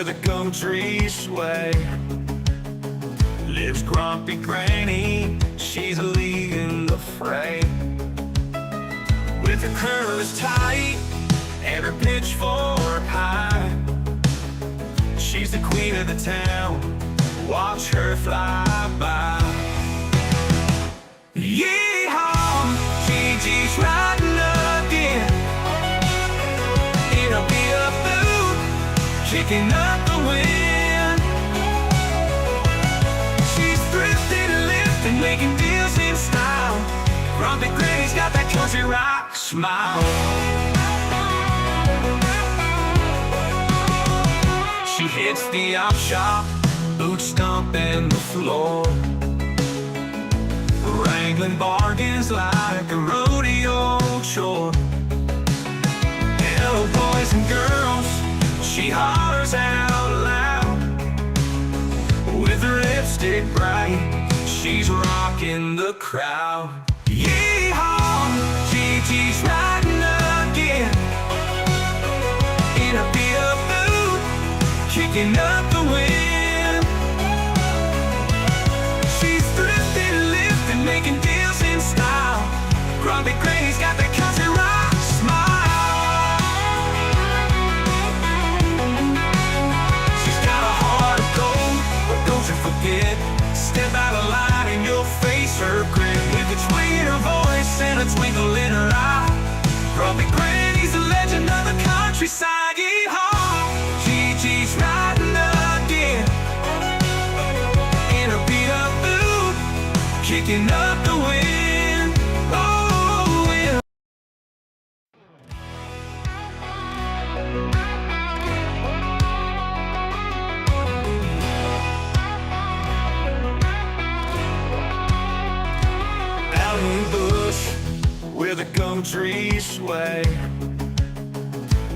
where the gum trees sway, lives grumpy granny, she's a league in the fray. With her curls tight and her pitchfork high, she's the queen of the town, watch her fly by. Yeehaw, Gigi's riding again in a beat-up boot, kicking up the wind. She's thrifting and lifting, making deals in style. Grumpy Granny's got that country rock smile. She hits the op shop, boots stomping the floor, wrangling bargains like a rodeo chore. Hello boys and girls, she hollers out loud. With her lipstick bright, she's rocking the crowd. Yeehaw, Gigi's riding again in a beat-up boot, kicking up the wind. She's thrifting, lifting, making deals in style. Grumpy Granny's got the country rock smile. She's got a heart of gold, but don't you forget, step out of line and you'll face her grin. With a twang in her voice and a twinkle in her eye, Grumpy Granny's a legend of the countryside. Yeehaw, Gigi's riding again in a beat-up boot, kicking up the wind. Oh, wind. Out in the bush, where the gum trees sway,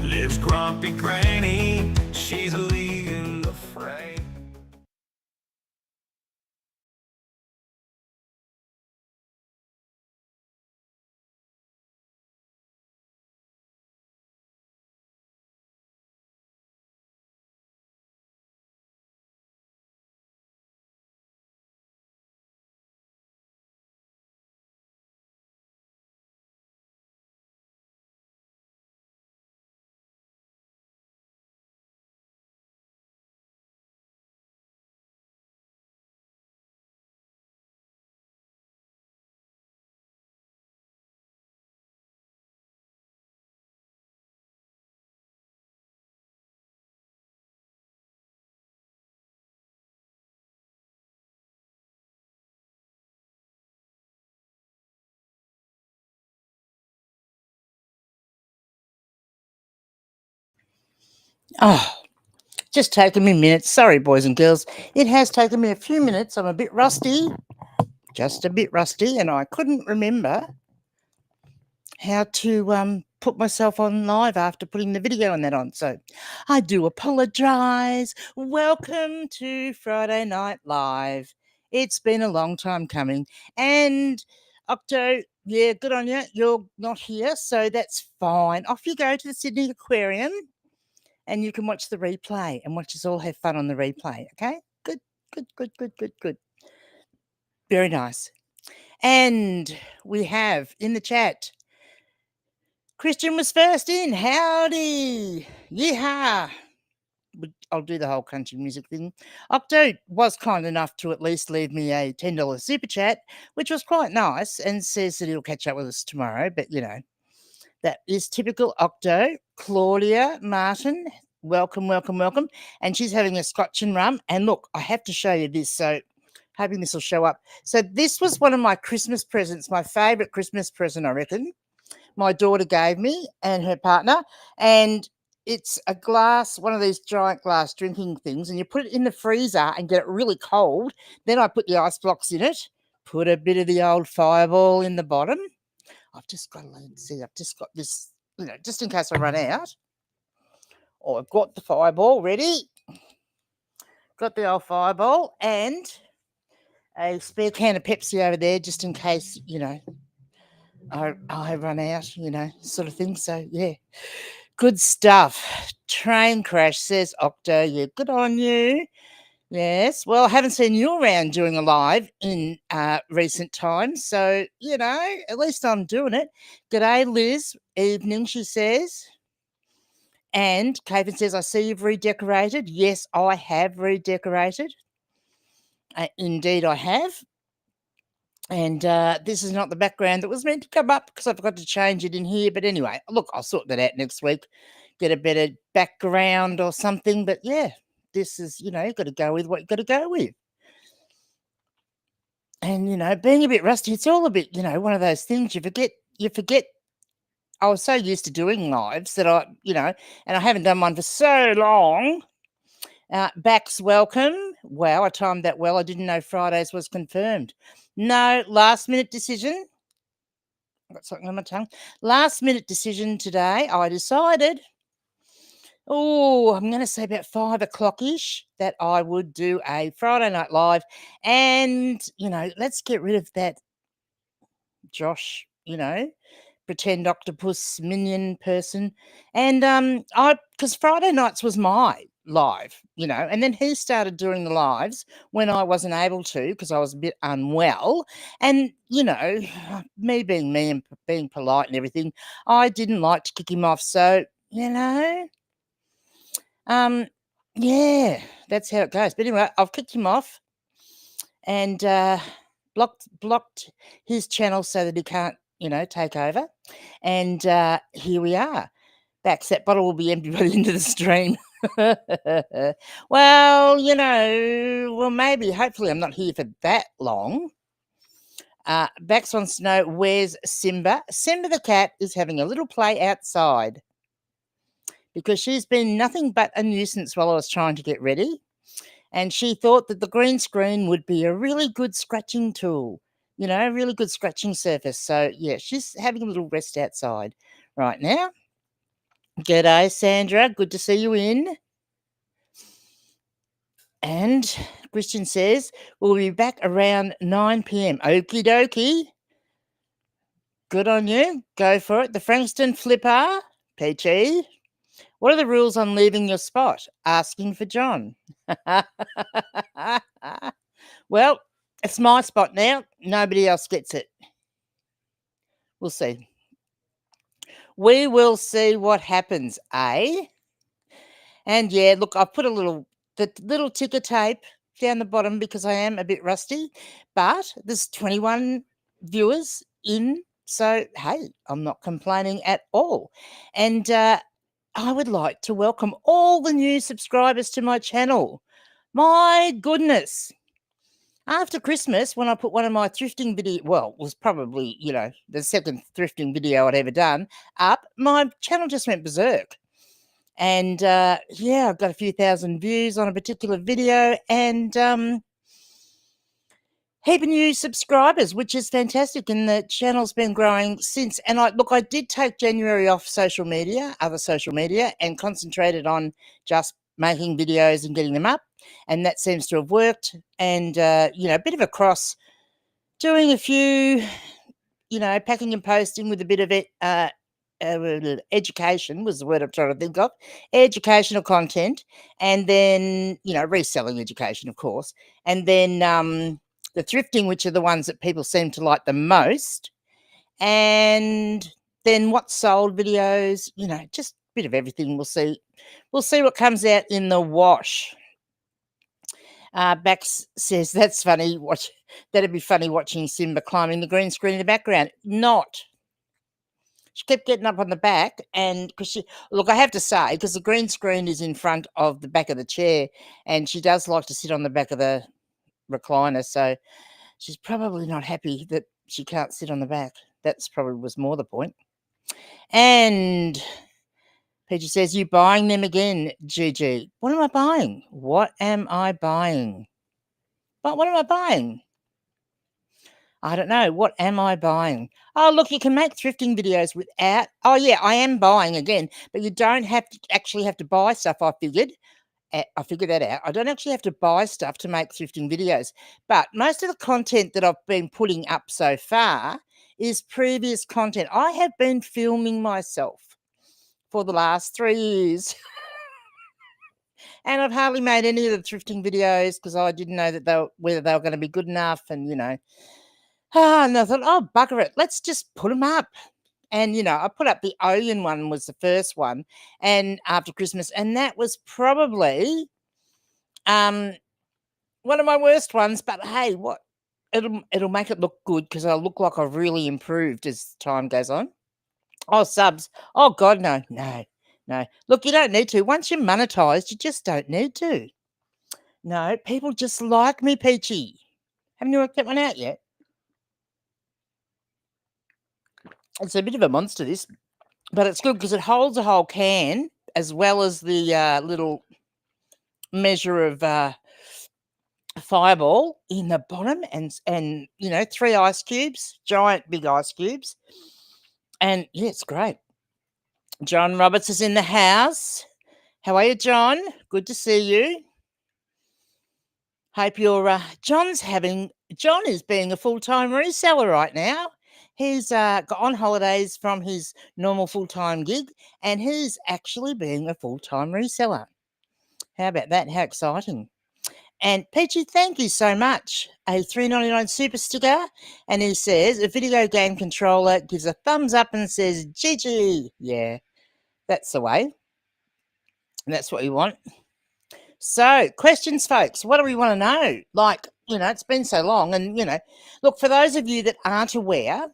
lives Grumpy Granny, she's a league in the fray. Oh, just taken me minutes. Sorry, boys and girls. It has taken me a few minutes. I'm a bit rusty, just a bit rusty, and I couldn't remember how to put myself on live after putting the video and that on. So I do apologise. Welcome to Friday Night Live. It's been a long time coming. And Octo, yeah, good on you. You're not here, so that's fine. Off you go to the Sydney Aquarium, and you can watch the replay and watch us all have fun on the replay, okay? Good, good, good, good, good, good. Very nice. And we have in the chat, Christian was first in. Howdy. Yeehaw. I'll do the whole country music thing. Octo was kind enough to at least leave me a $10 super chat, which was quite nice, and says that he'll catch up with us tomorrow. But, you know, that is typical Octo. Claudia Martin, welcome, welcome, welcome. And she's having a scotch and rum. And look, I have to show you this. So hoping this will show up. So this was one of my Christmas presents, my favourite Christmas present, I reckon. My daughter gave me and her partner. And it's a glass, one of these giant glass drinking things. And you put it in the freezer and get it really cold. Then I put the ice blocks in it, put a bit of the old Fireball in the bottom. I've just got to see, I've just got this, you know, just in case I run out. Oh, I've got the Fireball ready. Got the old Fireball and a spare can of Pepsi over there just in case, you know, I run out, you know, sort of thing. So, yeah. Good stuff. Train crash, says Octo. Yeah, good on you. Yes. Well, I haven't seen you around doing a live in recent times. So, at least I'm doing it. G'day, Liz. Evening, she says. And Caven says, I see you've redecorated. Yes, I have redecorated. Indeed, I have. And this is not the background that was meant to come up because I forgot to change it in here. But anyway, look, I'll sort that out next week. Get a better background or something. But yeah, this is, you've got to go with what you've got to go with. And, being a bit rusty, it's all a bit, one of those things you forget. I was so used to doing lives that and I haven't done one for so long. Bax, welcome. Wow, I timed that well. I didn't know Fridays was confirmed. No, last minute decision. I've got something on my tongue. Last minute decision today. I decided, I'm going to say about 5 o'clock-ish, that I would do a Friday night live. And, let's get rid of that Josh, pretend octopus minion person. And because Friday nights was my live, and then he started doing the lives when I wasn't able to because I was a bit unwell. And, me being me and being polite and everything, I didn't like to kick him off. So, yeah, that's how it goes. But anyway, I've kicked him off and blocked his channel so that he can't, take over. And here we are. Bax, that bottle will be empty by the end of the stream. Well, maybe, hopefully I'm not here for that long. Bax wants to know, where's Simba? Simba the cat is having a little play outside because she's been nothing but a nuisance while I was trying to get ready. And she thought that the green screen would be a really good scratching tool, a really good scratching surface. So, yeah, she's having a little rest outside right now. G'day, Sandra. Good to see you in. And Christian says, we'll be back around 9 p.m. Okie dokie. Good on you. Go for it. The Frankston Flipper, Peachy. What are the rules on leaving your spot? Asking for John. Well, it's my spot now. Nobody else gets it. We'll see. We will see what happens, eh? And yeah, look, I've put the little ticker tape down the bottom because I am a bit rusty, but there's 21 viewers in. So, hey, I'm not complaining at all. And I would like to welcome all the new subscribers to my channel. My goodness. After Christmas, when I put one of my thrifting video, well, it was probably, the second thrifting video I'd ever done up, my channel just went berserk. And, I've got a few thousand views on a particular video and heap of new subscribers, which is fantastic. And the channel's been growing since. And I did take January off other social media, and concentrated on just making videos and getting them up. And that seems to have worked. And, a bit of a cross, doing a few, packing and posting with a bit of it. Education was the word I'm trying to think of. Educational content. And then, reselling education, of course. And then the thrifting, which are the ones that people seem to like the most. And then what's sold videos, just a bit of everything. We'll see what comes out in the wash. Bax says, that's funny. That'd be funny watching Simba climbing the green screen in the background. Not. She kept getting up on the back, and I have to say, because the green screen is in front of the back of the chair, and she does like to sit on the back of the recliner, so she's probably not happy that she can't sit on the back. That's probably was more the point. And Peter says, you buying them again, GG? What am I buying? What am I buying? I don't know. What am I buying? Oh, look, you can make thrifting videos without... Oh, yeah, I am buying again, but you don't actually have to buy stuff, I figured. I figured that out. I don't actually have to buy stuff to make thrifting videos. But most of the content that I've been putting up so far is previous content. I have been filming myself for the last 3 years. And I've hardly made any of the thrifting videos because I didn't know that whether they were going to be good enough. And, and I thought, oh, bugger it. Let's just put them up. And, I put up the Oyen one was the first one and after Christmas. And that was probably one of my worst ones. But, hey, what? It'll make it look good because I'll look like I've really improved as time goes on. Oh, subs. Oh, God, no. Look, you don't need to. Once you're monetized, you just don't need to. No, people just like me, Peachy. Haven't you worked that one out yet? It's a bit of a monster, this, but it's good because it holds a whole can as well as the little measure of Fireball in the bottom and 3 ice cubes, giant big ice cubes. And, yeah, it's great. John Roberts is in the house. How are you, John? Good to see you. Hope you're John is being a full-time reseller right now. He's got on holidays from his normal full-time gig, and he's actually being a full-time reseller. How about that? How exciting. And Peachy, thank you so much. A $3.99 super sticker. And he says, a video game controller, gives a thumbs up and says, GG. Yeah, that's the way. That's what we want. So, questions, folks. What do we want to know? Like, it's been so long. And, look, for those of you that aren't aware,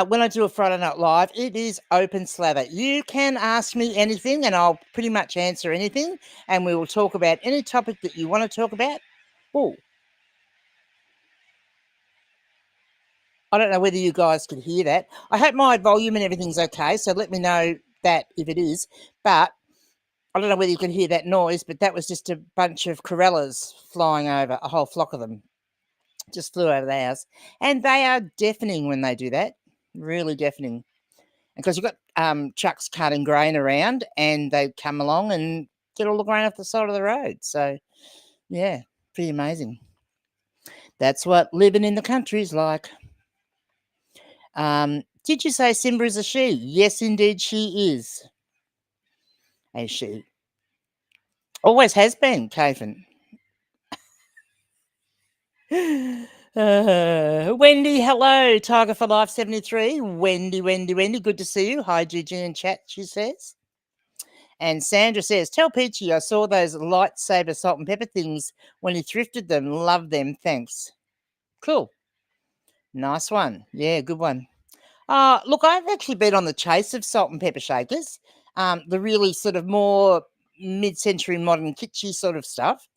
when I do a Friday Night Live, it is open slather. You can ask me anything and I'll pretty much answer anything. And we will talk about any topic that you want to talk about. Oh, I don't know whether you guys can hear that. I hope my volume and everything's okay. So let me know that if it is. But I don't know whether you can hear that noise, but that was just a bunch of Corellas flying over, a whole flock of them. Just flew over the house. And they are deafening when they do that. Really deafening. Because you've got trucks carting grain around and they come along and get all the grain off the side of the road. So, yeah, pretty amazing. That's what living in the country is like. Did you say Simba is a she? Yes, indeed, she is. A she. Always has been, Kaven. Wendy, hello. Tiger for Life 73. Wendy. Good to see you. Hi, Gigi in chat, she says. And Sandra says, tell Peachy I saw those lightsaber salt and pepper things when he thrifted them. Love them. Thanks. Cool. Nice one. Yeah, good one. Look, I've actually been on the chase of salt and pepper shakers. The really sort of more mid-century modern kitschy sort of stuff.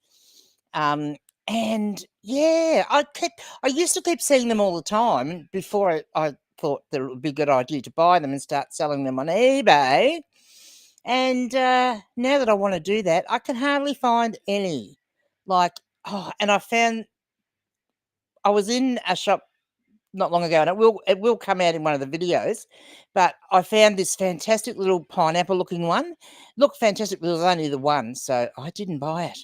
And yeah, I used to keep seeing them all the time before I thought that it would be a good idea to buy them and start selling them on eBay. And now that I want to do that, I can hardly find any. And I was in a shop not long ago, and it will come out in one of the videos, but I found this fantastic little pineapple looking one. Looked fantastic, but it was only the one, so I didn't buy it.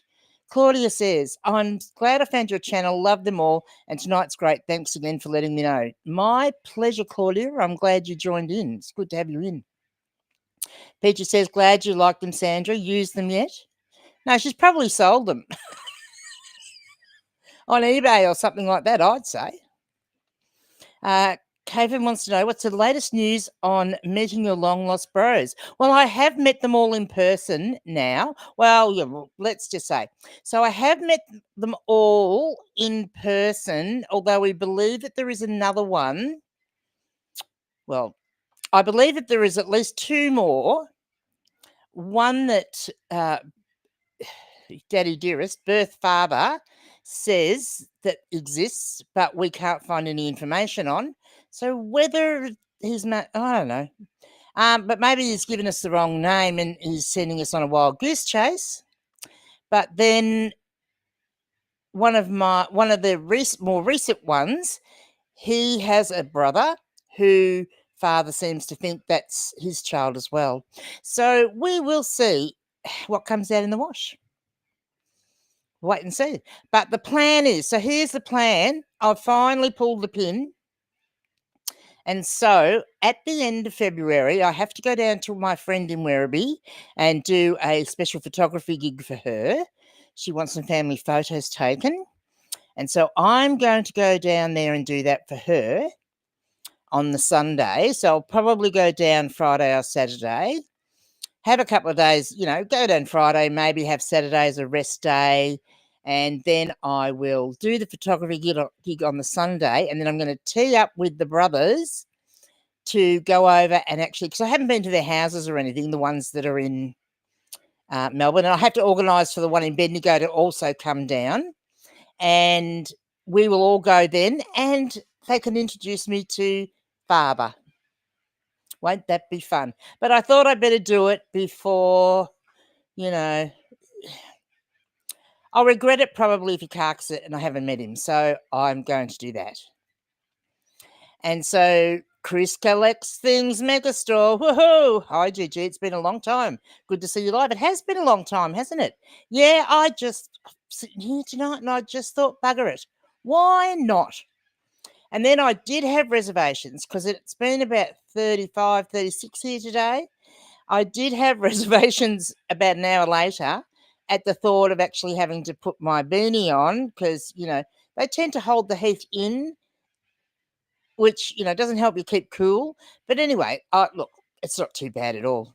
Claudia says, I'm glad I found your channel, love them all, and tonight's great. Thanks again for letting me know. My pleasure, Claudia. I'm glad you joined in. It's good to have you in. Peachy says, glad you like them, Sandra. Used them yet? No, she's probably sold them on eBay or something like that, I'd say. Kevin wants to know, what's the latest news on meeting your long-lost bros? Well, I have met them all in person now. Well, yeah, let's just say. So I have met them all in person, although we believe that there is another one. Well, I believe that there is at least 2 more. One that Daddy Dearest, birth father, says that exists, but we can't find any information on. So whether he's, I don't know. But maybe he's given us the wrong name and he's sending us on a wild goose chase. But then one of the more recent ones, he has a brother who father seems to think that's his child as well. So we will see what comes out in the wash. Wait and see. But the plan is, so here's the plan. I've finally pulled the pin And so at the end of February, I have to go down to my friend in Werribee and do a special photography gig for her. She wants some family photos taken. And so I'm going to go down there and do that for her on the Sunday. So I'll probably go down Friday or Saturday, have a couple of days, go down Friday, maybe have Saturday as a rest day. And then I will do the photography gig on the Sunday. And then I'm going to tee up with the brothers to go over and actually, because I haven't been to their houses or anything, the ones that are in Melbourne. And I have to organise for the one in Bendigo to also come down. And we will all go then, and they can introduce me to Father. Won't that be fun? But I thought I'd better do it before, I'll regret it probably if he carks it and I haven't met him. So I'm going to do that. And so Chris collects things, Megastore. Woohoo! Hi, Gigi. It's been a long time. Good to see you live. It has been a long time, hasn't it? Yeah, I'm sitting here tonight and I just thought, bugger it. Why not? And then I did have reservations because it's been about 35, 36 here today. I did have reservations about an hour later at the thought of actually having to put my beanie on because, they tend to hold the heat in, which, doesn't help you keep cool. But anyway, look, it's not too bad at all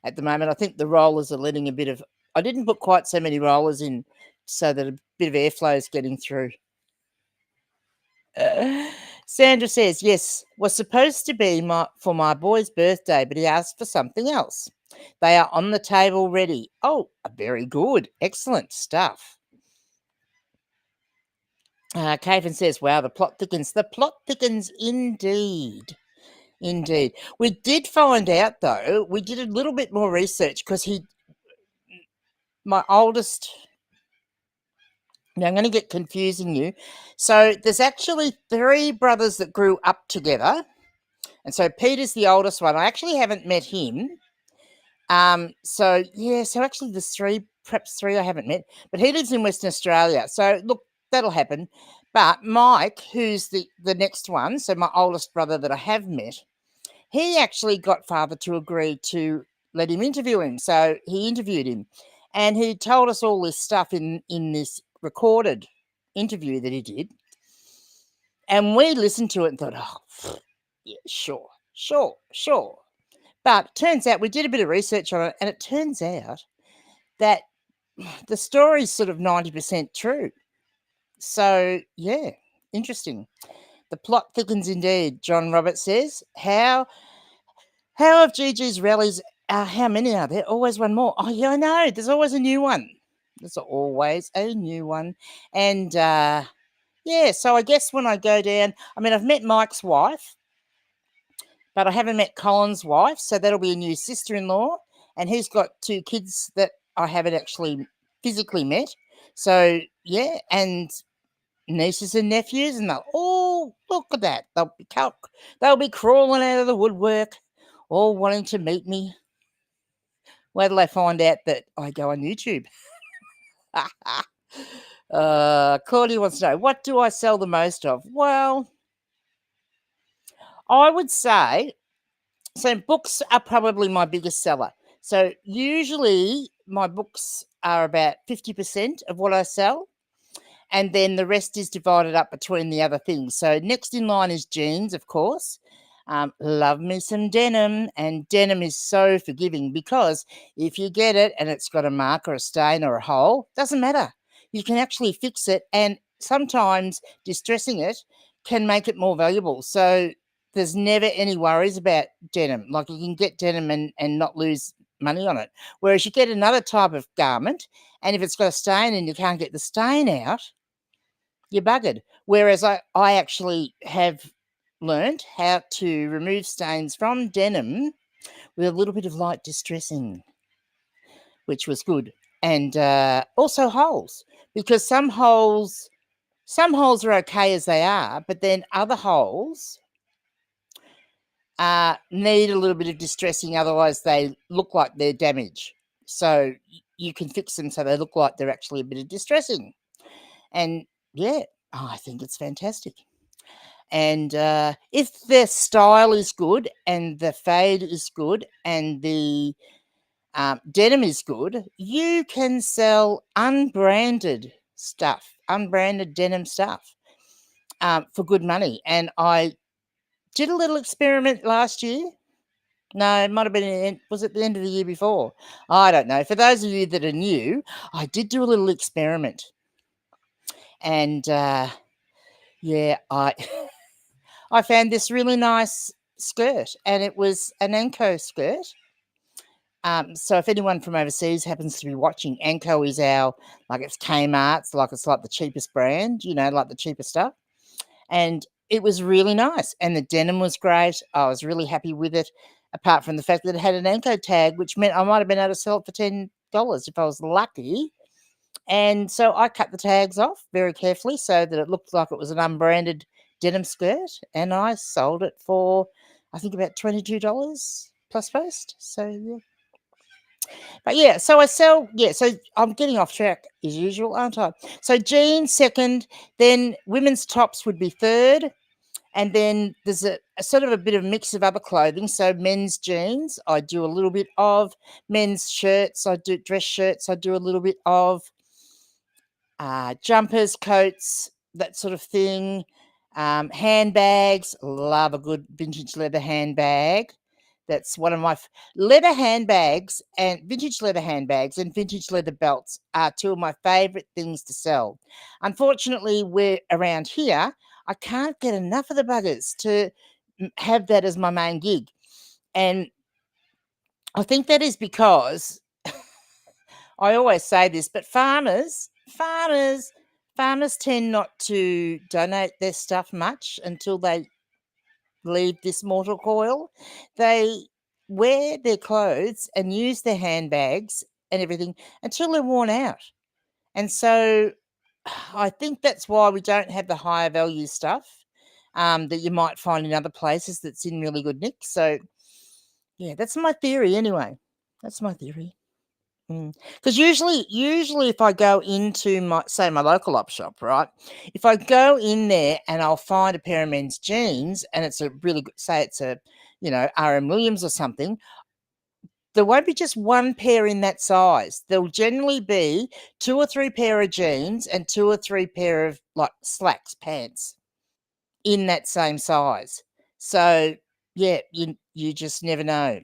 at the moment. I think the rollers are letting I didn't put quite so many rollers in so that a bit of airflow is getting through. Sandra says, yes, was supposed to be for my boy's birthday, but he asked for something else. They are on the table ready. Oh, very good. Excellent stuff. Caven says, wow, the plot thickens. The plot thickens indeed. Indeed. We did find out, though, we did a little bit more research because my oldest... Now, I'm going to get confusing you. So there's actually 3 brothers that grew up together. And so Peter's the oldest one. I actually haven't met him. So actually there's perhaps 3 I haven't met. But he lives in Western Australia. So, look, that'll happen. But Mike, who's the next one, so my oldest brother that I have met, he actually got Father to agree to let him interview him. So he interviewed him. And he told us all this stuff in this recorded interview that he did, and we listened to it and thought, oh, yeah, sure. But turns out we did a bit of research on it, and it turns out that the story's sort of 90% true. So, yeah, interesting. The plot thickens indeed, John Roberts says. How have Gigi's rallies, how many are there? Always one more. Oh, yeah, I know. There's always a new one. There's always a new one. And, so I guess when I go down, I've met Mike's wife, but I haven't met Colin's wife, so that'll be a new sister-in-law, and he's got 2 kids that I haven't actually physically met. So, yeah, and nieces and nephews, and look at that. They'll be crawling out of the woodwork, all wanting to meet me. Where do they find out that I go on YouTube? Claudia wants to know, what do I sell the most of? Well, I would say, so books are probably my biggest seller. So usually my books are about 50% of what I sell, and then the rest is divided up between the other things. So next in line is jeans, of course. Love me some denim, and denim is so forgiving because if you get it and it's got a mark or a stain or a hole, doesn't matter. You can actually fix it, and sometimes distressing it can make it more valuable. So there's never any worries about denim. Like, you can get denim and not lose money on it. Whereas you get another type of garment, and if it's got a stain and you can't get the stain out, you're buggered. Whereas I actually have learned how to remove stains from denim with a little bit of light distressing, which was good. And also holes, because some holes are okay as they are, but then other holes need a little bit of distressing, otherwise they look like they're damaged. So you can fix them so they look like they're actually a bit of distressing. And yeah, I think it's fantastic. And if their style is good and the fade is good and the denim is good, you can sell unbranded stuff, unbranded denim stuff for good money. And I did a little experiment last year. No, it might have been, was it the end of the year before? I don't know. For those of you that are new, I did do a little experiment. And yeah, I I found this really nice skirt, and it was an Anko skirt. So if anyone from overseas happens to be watching, Anko is our, like, it's Kmart's, like it's like the cheapest brand, you know, like the cheapest stuff. And it was really nice. And the denim was great. I was really happy with it, apart from the fact that it had an Anko tag, which meant I might have been able to sell it for $10 if I was lucky. And so I cut the tags off very carefully so that it looked like it was an unbranded denim skirt. And I sold it for, I think, about $22 plus post. So, yeah. But yeah, so I sell, so I'm getting off track as usual, aren't I? So jeans second, then women's tops would be third. And then there's a sort of a bit of a mix of other clothing. So men's jeans, I do a little bit of. Men's shirts, I do dress shirts, I do a little bit of. Jumpers, coats, that sort of thing. Handbags, love a good vintage leather handbag. That's one of my leather handbags, and vintage leather handbags and vintage leather belts are two of my favorite things to sell. Unfortunately, we're around here, I can't get enough of the buggers to have that as my main gig. And I think that is because I always say this, but farmers tend not to donate their stuff much until they leave this mortal coil. They wear their clothes and use their handbags and everything until they're worn out. And so I think that's why we don't have the higher value stuff that you might find in other places that's in really good nick. So, yeah, that's my theory anyway. That's my theory. Because usually if I go into my local op shop, right? If I go in there and I'll find a pair of men's jeans and it's a really good, say it's a, R.M. Williams or something, there won't be just one pair in that size. There'll generally be 2 or 3 pair of jeans and 2 or 3 pair of like slacks, pants in that same size. So yeah, you just never know.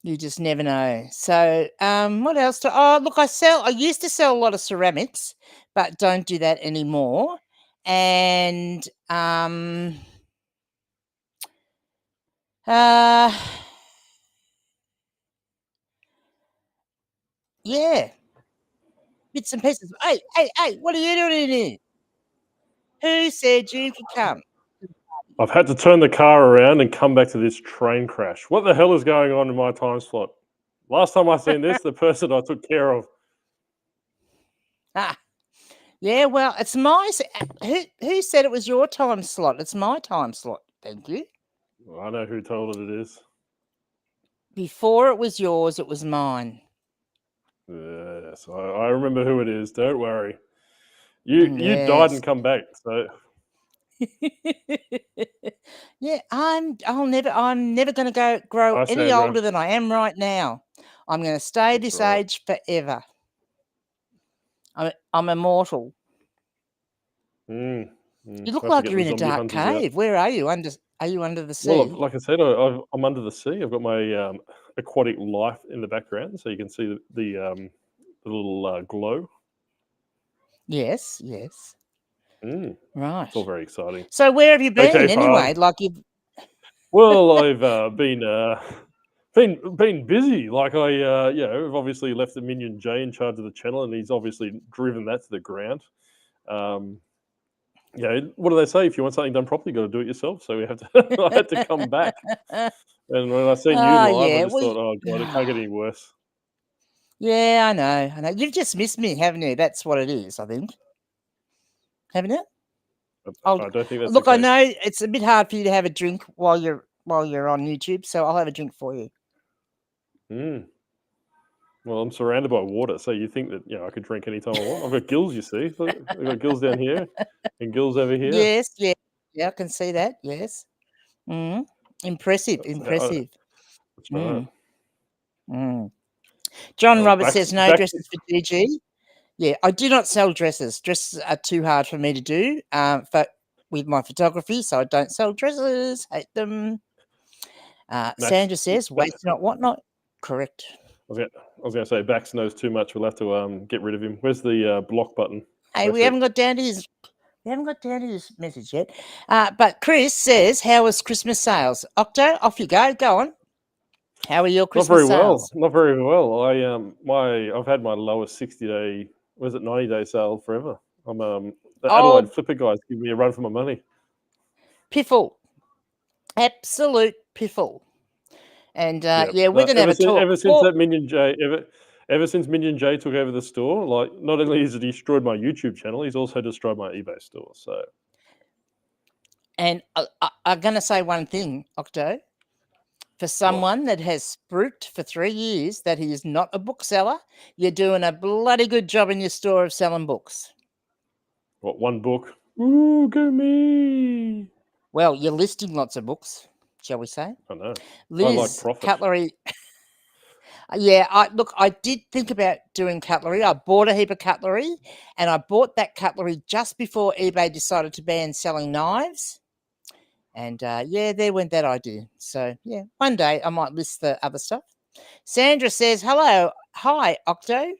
You just never know. So, what else? Look, I used to sell a lot of ceramics, but don't do that anymore. And, yeah, bits and pieces. Hey, what are you doing in here? Who said you could come? I've had to turn the car around and come back to this train crash. What the hell is going on in my time slot? Last time I seen this, the person I took care of. Yeah, well, it's my. Who said it was your time slot? It's my time slot. Thank you. Well, I know who told it is. Before it was yours, it was mine. Yes, I remember who it is. Don't worry. You died and come back, so. Yeah, I'm never going to grow any older than I am right now. I'm going to stay this age forever. I'm immortal. You look like you're in a dark cave. Where are you? Are you under the sea? Well, like I said, I'm under the sea. I've got my aquatic life in the background, so you can see the little glow. Yes. Right. It's all very exciting. So where have you been anyway? Well, I've been busy. Like I've obviously left the minion Jay in charge of the channel, and he's obviously driven that to the ground. What do they say? If you want something done properly, you got to do it yourself. So I had to come back. And when I seen you live, I just thought, oh god, it can't get any worse. Yeah, I know. You've just missed me, haven't you? That's what it is, I think. Haven't you? I don't think that's. Look, I know it's a bit hard for you to have a drink while you're on YouTube, so I'll have a drink for you. Well, I'm surrounded by water, so you think that I could drink anytime I want. I've got gills, you see. Look, I've got gills down here and gills over here. Yes, yeah, yeah, I can see that. Yes. Mm. Impressive, That's impressive. that's right. Mm. John Oh, Roberts says no back. dresses for DG. Yeah, I do not sell dresses. Dresses are too hard for me to do with my photography, so I don't sell dresses. Hate them. Sandra says, waste not, whatnot. Correct. I was going to say, Bax knows too much. We'll have to get rid of him. Where's the block button? Hey, we haven't got down to his message yet. But Chris says, how was Christmas sales? Octo, off you go. Go on. How are your Christmas sales? Not very well. I've had my lowest 60-day, 90-day sale forever. The Adelaide Flipper guys give me a run for my money. Piffle. Absolute piffle. And we're going to have a talk. Ever since that Minion J, ever since Minion J took over the store, like not only has he destroyed my YouTube channel, he's also destroyed my eBay store. So, and I'm going to say one thing, Octo. For someone that has spruiked for 3 years that he is not a bookseller, you're doing a bloody good job in your store of selling books. What, one book? Ooh, go me! Well, you're listing lots of books, shall we say? I know. Liz, I like profit. Cutlery. Yeah, I did think about doing cutlery. I bought a heap of cutlery, and I bought that cutlery just before eBay decided to ban selling knives. And there went that idea. So, yeah, one day I might list the other stuff. Sandra says, hello. Hi, Octo.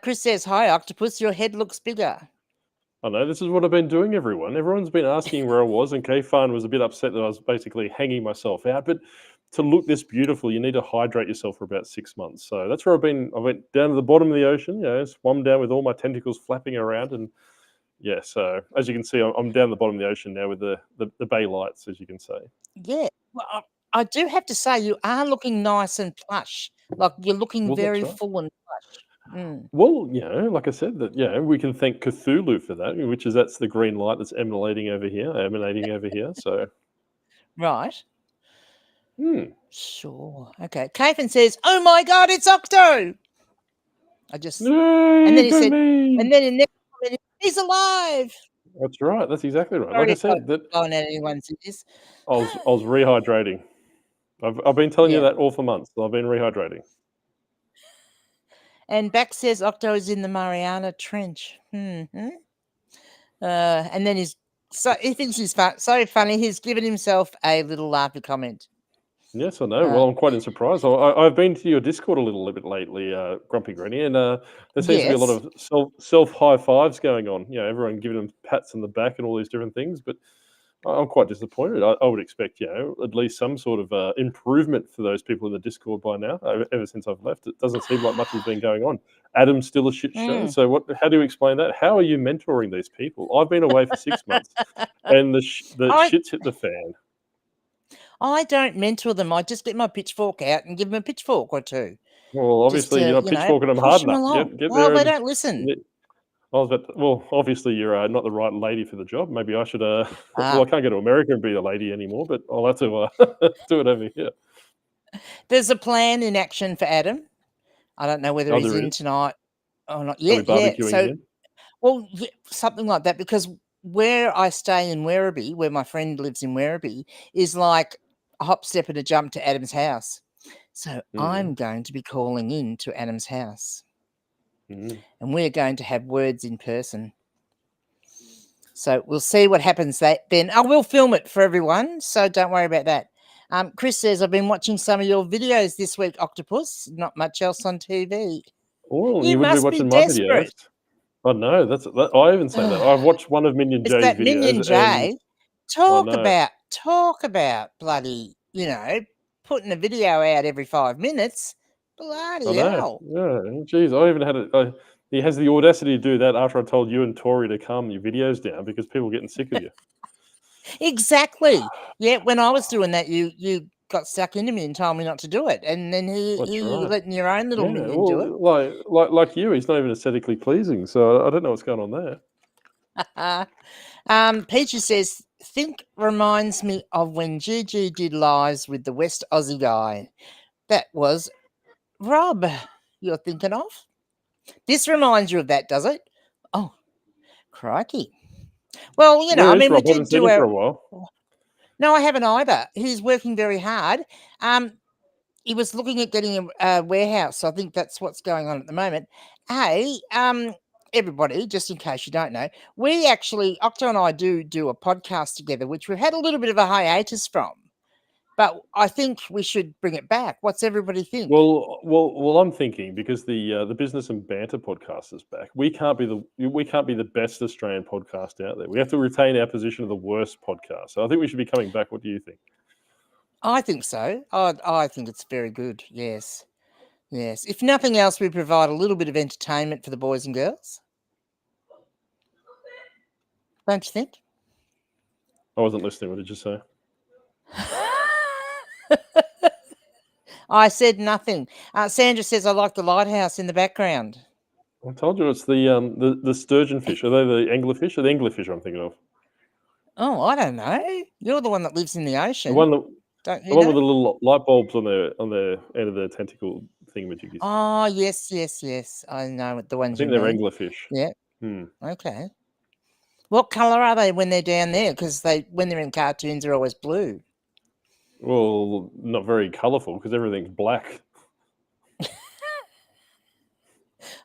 Chris says, hi, Octopus. Your head looks bigger. I know. This is what I've been doing, everyone. Everyone's been asking where I was, and K-Fan was a bit upset that I was basically hanging myself out. But to look this beautiful, you need to hydrate yourself for about 6 months. So that's where I've been. I went down to the bottom of the ocean, swum down with all my tentacles flapping around, and yeah, so as you can see, I'm down the bottom of the ocean now with the bay lights, as you can see. Yeah, well, I do have to say you are looking nice and plush. Like you're looking very full and plush. Mm. Well, like I said, that we can thank Cthulhu for that, that's the green light that's emanating over here. So right. Sure. Okay. Kathan says, "Oh my God, it's Octo!" I just Yay, and then he said, me. and then in next minute, he's alive. That's right. That's exactly right. Like I said, that on anyone's ears. I was rehydrating. I've been telling you that all for months. I've been rehydrating. And Bax says Octo is in the Mariana Trench. Mm-hmm. And then he thinks he's so funny. He's given himself a little laughy comment. Yes, I know. Well, I'm quite surprised. I've been to your Discord a little bit lately, Grumpy Granny, and there seems to be a lot of self high fives going on. Everyone giving them pats on the back and all these different things. But I'm quite disappointed. I would expect, at least some sort of improvement for those people in the Discord by now. Ever since I've left, it doesn't seem like much has been going on. Adam's still a shit show. So how do you explain that? How are you mentoring these people? I've been away for 6 months, and the shit's hit the fan. I don't mentor them. I just get my pitchfork out and give them a pitchfork or two. Well, obviously you're not pitchforking them hard enough. Get well, they don't listen. Obviously you're not the right lady for the job. Maybe I should. Well, I can't go to America and be a lady anymore, but I'll have to do it over here. There's a plan in action for Adam. I don't know whether he's in tonight or not yet. Well, something like that, because where I stay in Werribee, where my friend lives in Werribee, is like a hop, step, and a jump to Adam's house. So I'm going to be calling in to Adam's house. And we're going to have words in person. So we'll see what happens then. I will film it for everyone, so don't worry about that. Chris says, I've been watching some of your videos this week, Octopus. Not much else on TV. Oh, you wouldn't be watching my videos. Oh, no, I even say that. I've watched one of Minion J's videos. Minion J. Talk about bloody, putting a video out every 5 minutes. Bloody hell. Yeah, geez, I even had he has the audacity to do that after I told you and Tori to calm your videos down because people are getting sick of you. Exactly. Yeah, when I was doing that, you got stuck into me and told me not to do it, and then you're letting your own little minion do it. Like you, he's not even aesthetically pleasing, so I don't know what's going on there. Peachy says think reminds me of when Gigi did lives with the West Aussie guy. That was Rob you're thinking of. This reminds you of that, does it? Oh, crikey. Well, you know, Where I is mean, we Rob? I haven't did seen do him for our. a while. No, I haven't either. He's working very hard. He was looking at getting a warehouse. So I think that's what's going on at the moment. Hey, everybody, just in case you don't know, we actually, Octo and I do a podcast together, which we've had a little bit of a hiatus from. But I think we should bring it back. What's everybody think? Well, I'm thinking because the Business and Banter podcast is back. We can't be the best Australian podcast out there. We have to retain our position of the worst podcast. So I think we should be coming back. What do you think? I think so. I think it's very good. Yes. Yes. If nothing else, we provide a little bit of entertainment for the boys and girls. Don't you think? I wasn't listening. What did you say? I said nothing. Sandra says, I like the lighthouse in the background. I told you it's the sturgeon fish. Are they the anglerfish? Or the anglerfish I'm thinking of? Oh, I don't know. You're the one that lives in the ocean. The one Don't the you one know? with the little light bulbs on the end of the tentacle thingamajiggies. Oh, yes. I know what the I ones think you they're mean. anglerfish. Yeah. Hmm. Okay. What colour are they when they're down there? Because when they're in cartoons, they're always blue. Well, not very colourful because everything's black.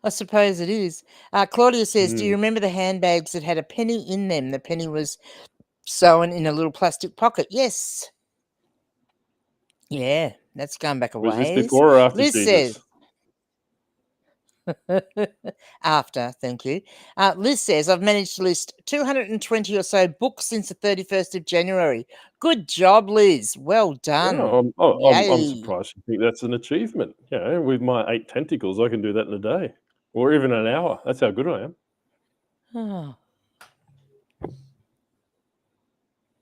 I suppose it is. Claudia says, do you Mm. remember the handbags that had a penny in them? The penny was sewn in a little plastic pocket. Yes. Yeah, that's going back a Was this ways. before or after Liz Jesus? says, after, thank you. Liz says, I've managed to list 220 or so books since the 31st of January. Good job, Liz. Well done. I'm Yay. surprised you think that's an achievement. You know, with my 8 tentacles, I can do that in a day or even an hour. That's how good I am. Oh.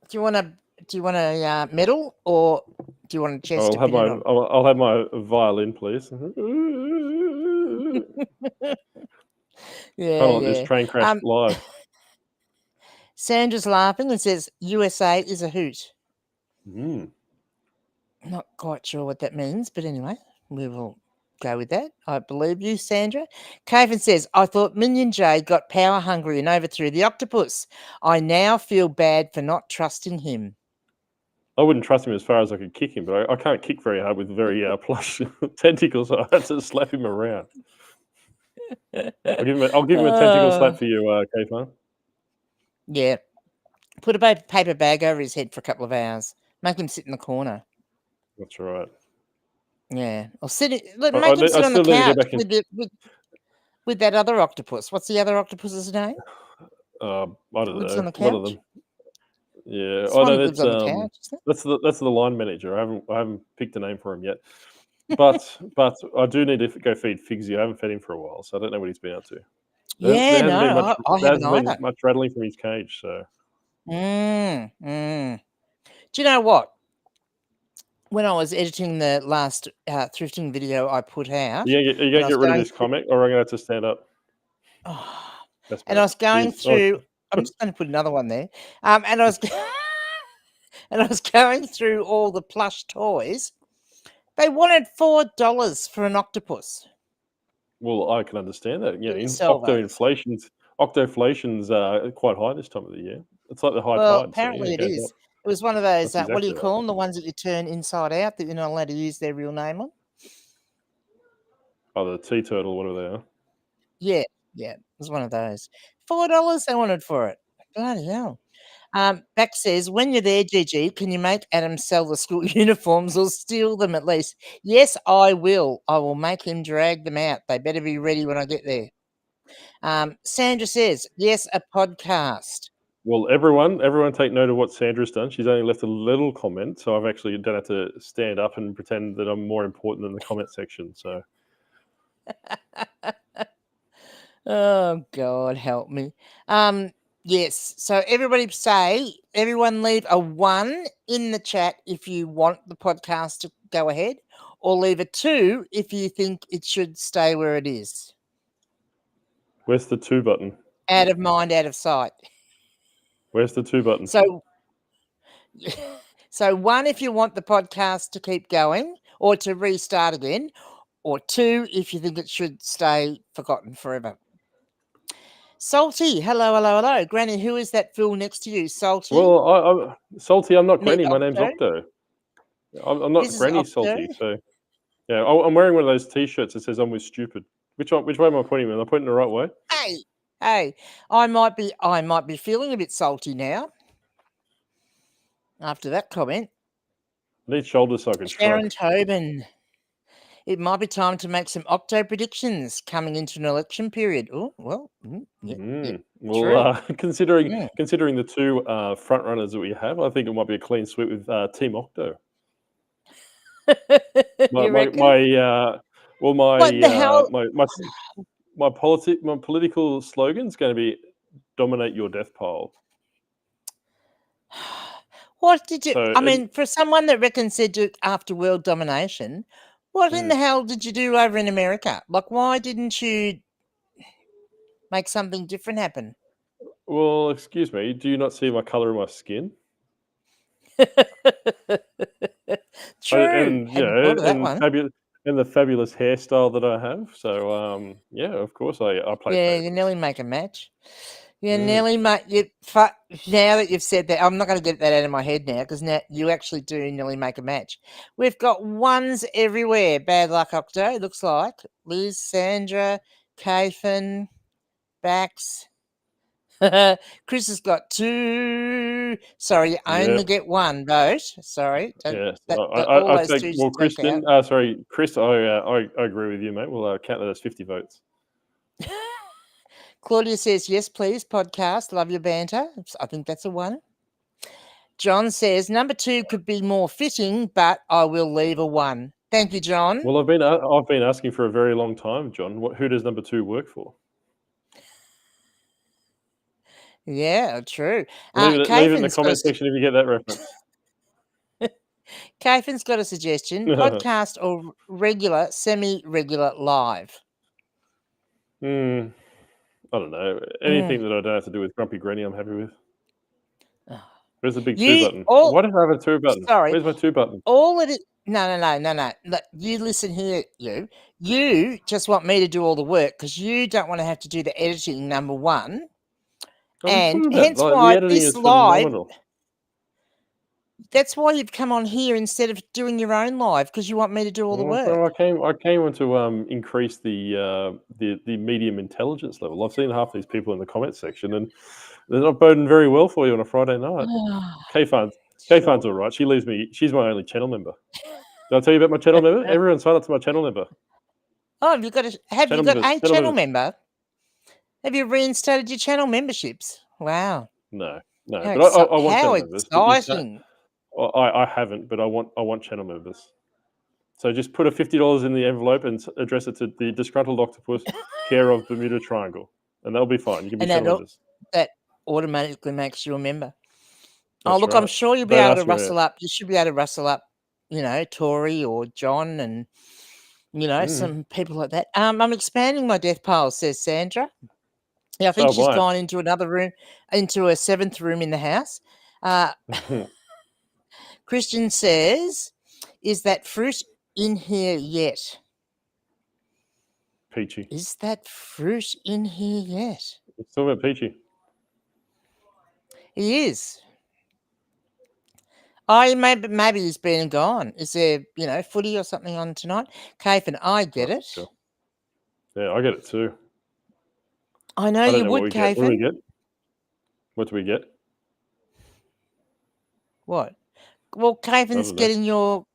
Do you want a medal or do you want a chest to pin it on? I'll have my violin, please. Yeah, Can't let this train crash live. Sandra's laughing and says, USA is a hoot. Mm. Not quite sure what that means, but anyway, we will go with that. I believe you, Sandra. Caven says, I thought Minion J got power hungry and overthrew the octopus. I now feel bad for not trusting him. I wouldn't trust him as far as I could kick him, but I can't kick very hard with very plush tentacles, so I had to slap him around. I'll give him a tentacle slap for you, Kayfan. Yeah. Put a paper bag over his head for a couple of hours. Make him sit in the corner. That's right. Yeah. Or make him sit on the couch with that other octopus. What's the other octopus's name? I don't Lives know. on the couch? One of them. Yeah. I know that's on the couch, isn't it? That's the line manager. I haven't picked a name for him yet. But I do need to go feed Figsy. I haven't fed him for a while, so I don't know what he's been up to. Yeah, there hasn't been no, I haven't either. been much rattling from his cage, so. Do you know what? When I was editing the last thrifting video I put out, Are you going to get rid of this comment, or am I going to have to stand up? And I was going through. I'm just going to put another one there. And I was and I was going through all the plush toys. They wanted $4 for an octopus. Well, I can understand that. Yeah, Octoinflation's quite high this time of the year. It's like the high well, tide. apparently it is. It was one of those. That's What do you exactly call right. them? The ones that you turn inside out that you're not allowed to use their real name on. Oh, the tea turtle, whatever they are. Yeah, it was one of those. $4 they wanted for it. Bloody hell. Beck says, when you're there, GG, can you make Adam sell the school uniforms or steal them at least? Yes, I will. I will make him drag them out. They better be ready when I get there. Sandra says, yes, a podcast. Well, everyone take note of what Sandra's done. She's only left a little comment, so I've actually don't have to stand up and pretend that I'm more important than the comment section. So. Oh, God, help me. Yes, so everyone leave a 1 in the chat if you want the podcast to go ahead, or leave a 2 if you think it should stay where it is. Where's the 2 button? Out of mind, out of sight. Where's the 2 button? So So 1, if you want the podcast to keep going or to restart again, or 2, if you think it should stay forgotten forever. Salty, hello. Granny, who is that fool next to you? Salty? Well, I'm Salty. I'm not Meet Granny. My name's Octo. Octo. I'm not This is Granny Octo. Salty. So yeah, I'm wearing one of those T-shirts that says "I'm with stupid." Which way am I pointing? Am I pointing the right way? Hey, I might be feeling a bit salty now after that comment. I need shoulders so I can Sharon shrug. Tobin. It might be time to make some Octo predictions coming into an election period. Oh, well, Well, considering Yeah. considering the two front runners that we have, I think it might be a clean sweep with Team Octo. You reckon? My the hell? my political slogan's going to be dominate your death pile. What did you? So, I mean, for someone that reckons they're after world domination, what in the hell did you do over in America? Like, why didn't you make something different happen? Well, excuse me. Do you not see my color of my skin? True. And Hadn't thought of that one. And the fabulous hairstyle that I have. So, yeah, of course I play. Yeah, favorites. you nearly make a match. You nearly make now that you've said that, I'm not going to get that out of my head now because now you actually do nearly make a match. We've got ones everywhere. Bad luck, Octo. It looks like Liz, Sandra, Kathan, Bax. Chris has got 2. Sorry, you only get 1 vote. Sorry. Yes, all I those think. 2s Well, take Kristen. out. Sorry, Chris. I agree with you, mate. We'll count that as 50 votes. Claudia says, yes, please, podcast. Love your banter. I think that's a 1. John says, number 2 could be more fitting, but I will leave a 1. Thank you, John. Well, I've been asking for a very long time, John. Who does number 2 work for? Yeah, true. Leave it in the comment section if you get that reference. Kathan's got a suggestion. Podcast or regular, semi-regular live? I don't know. Anything that I don't have to do with Grumpy Granny, I'm happy with. Where's the big 2 button? Why did I have a 2 button? Sorry. Where's my 2 button? All it is... No. Look, you listen here, you. You just want me to do all the work because you don't want to have to do the editing, number 1. And hence why this live... That's why you've come on here instead of doing your own live because you want me to do all the work. So I came on to increase the medium intelligence level. I've seen half these people in the comment section, and they're not boding very well for you on a Friday night. K-Fun's all right. She leaves me. She's my only channel member. Did I tell you about my channel member? Everyone sign up to my channel member. Oh, have you got a channel member? Have you reinstated your channel memberships? Wow. No. But I want channel members. How exciting! I haven't, but I want channel members. So just put a $50 in the envelope and address it to the Disgruntled Octopus, care of Bermuda Triangle, and that'll be fine. You can be channel members. That automatically makes you a member. That's look, right. I'm sure you'll be able to rustle up. You should be able to rustle up, Tori or John and, some people like that. I'm expanding my death pile, says Sandra. Yeah, I think she's gone into another room, into a 7th room in the house. Christian says, is that fruit in here yet? Peachy. Is that fruit in here yet? It's talking about Peachy. He is. Oh, maybe he's been and gone. Is there, footy or something on tonight? Kathan, I get it. Sure. Yeah, I get it too. I know you would, Kathan. What do we get? What? Well, Kathan's getting your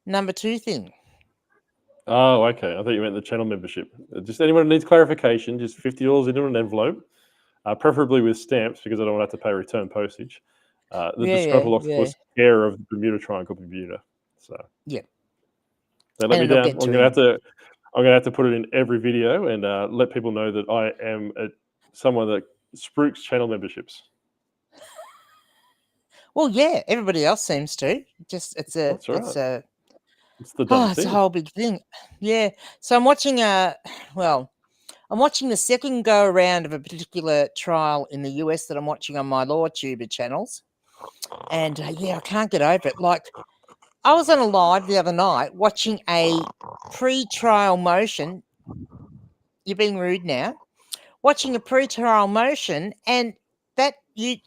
number 2 thing. Oh, okay. I thought you meant the channel membership. Just anyone who needs clarification, just $50 into an envelope, preferably with stamps because I don't want to have to pay return postage. Disgruntled Octopus, care of the Bermuda Triangle, Bermuda. So yeah, they let me down. I'm gonna have to put it in every video and let people know that I am someone that spruiks channel memberships. Well, yeah, everybody else seems to. Just it's a whole big thing. Yeah. So I'm watching I'm watching the second go around of a particular trial in the US that I'm watching on my LawTuber channels. And yeah, I can't get over it. Like, I was on a live the other night watching a pre-trial motion. You're being rude now. Watching a pre-trial motion, and that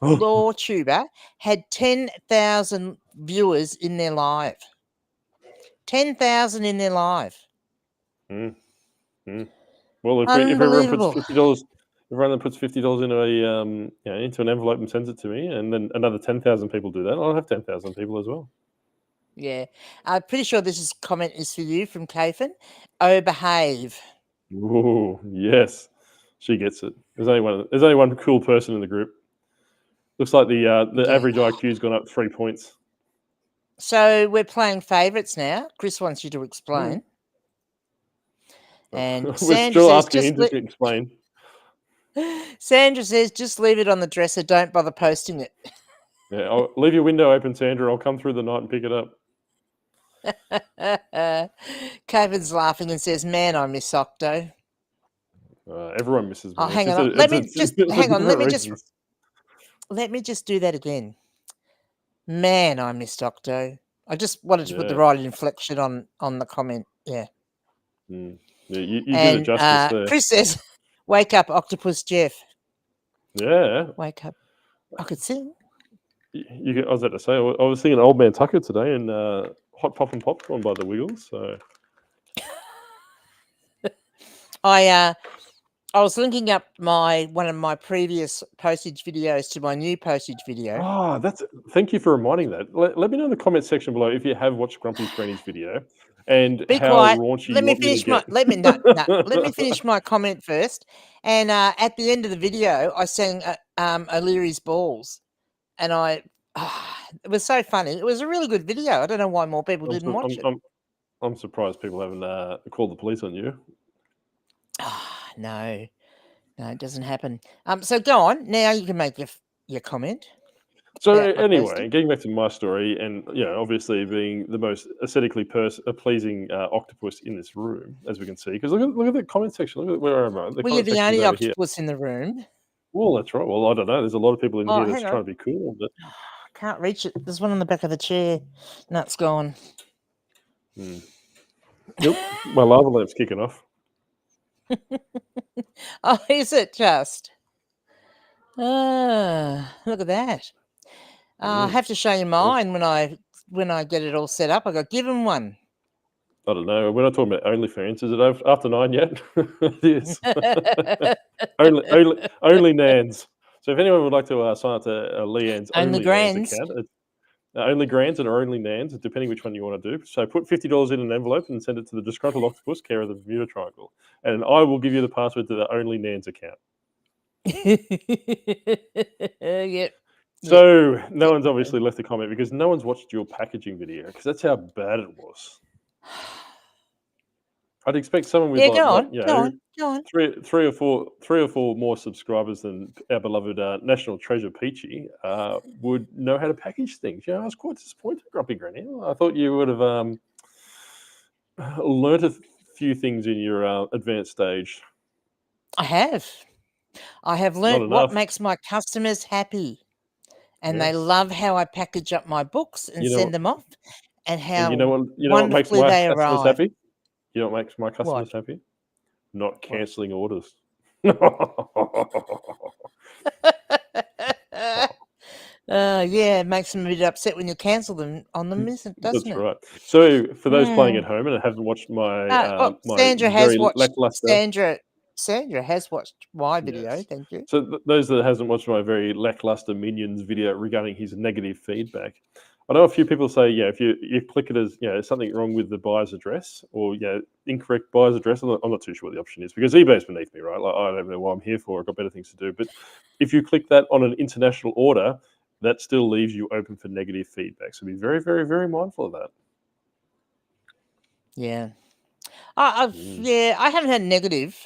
law tuber had 10,000 viewers in their live. 10,000 in their live. Well, if everyone puts $50, everyone puts $50 into into an envelope and sends it to me, and then another 10,000 people do that, I'll have 10,000 people as well. Yeah, I'm pretty sure this comment is for you from Kathan. Oh, behave. Oh, yes, she gets it. There's only one cool person in the group. Looks like the average IQ's gone up 3 points. So we're playing favourites now. Chris wants you to explain. And we're Sandra still says, asking him to explain. Sandra says, just leave it on the dresser. Don't bother posting it. Yeah, I'll leave your window open, Sandra. I'll come through the night and pick it up. Kevin's laughing and says, "Man, I miss Octo." Everyone misses me. Oh, hang on. Let me just do that again. Man, I missed Octo. I just wanted to put the right inflection on the comment. Yeah. Yeah, you did it justice there. Chris says, "Wake up, Octopus Jeff." Yeah. Wake up. I could sing. I was about to say, I was singing Old Man Tucker today and Hot Pop and Popcorn by the Wiggles. So I was linking up one of my previous postage videos to my new postage video. Oh, thank you for reminding that. Let me know in the comment section below if you have watched Grumpy Granny's video and Be how quiet. raunchy. Let me finish let me finish my comment first. And at the end of the video, I sang O'Leary's Balls, and it was so funny. It was a really good video. I don't know why more people didn't watch it. I'm surprised people haven't called the police on you. No, it doesn't happen. So go on. Now you can make your comment. So anyway, getting back to my story, and obviously being the most aesthetically pleasing octopus in this room, as we can see, because look at the comment section. Look at where am I? You're the only octopus in the room. Well, that's right. Well, I don't know. There's a lot of people in here that's trying to be cool, but I can't reach it. There's one on the back of the chair. No, it's gone. Yep, my lava lamp's kicking off. Oh, is it just? Look at that. I have to show you mine when I get it all set up. I got given one. I don't know. We're not talking about OnlyFans. Is it after 9 yet? It is. only Nans. So if anyone would like to sign up to Leanne's Only Nans account, it's Only Grands or Only Nans, depending which one you want to do. So put $50 in an envelope and send it to the Disgruntled Octopus, care of the Bermuda Triangle, and I will give you the password to the Only Nans account. Yep. So no one's obviously left a comment because no one's watched your packaging video because that's how bad it was. I'd expect someone with go on. Three or four more subscribers than our beloved National Treasure Peachy would know how to package things. I was quite disappointed, Grumpy Granny. I thought you would have learnt a few things in your advanced stage. I have learnt what makes my customers happy. And they love how I package up my books and send them off, and how what makes my they customers arrive. happy? You know what makes my customers happy? Not cancelling orders. It makes them a bit upset when you cancel them on them, doesn't it? That's right. So for those playing at home and haven't watched my Sandra has watched. Sandra has watched my video. Yes. Thank you. So those that hasn't watched my very lackluster Minions video regarding his negative feedback, I know a few people say, if you click it as, something wrong with the buyer's address or, incorrect buyer's address. I'm not too sure what the option is because eBay's beneath me, right? Like, I don't know what I'm here for. I've got better things to do. But if you click that on an international order, that still leaves you open for negative feedback. So be very, very, very mindful of that. Yeah. I haven't had negative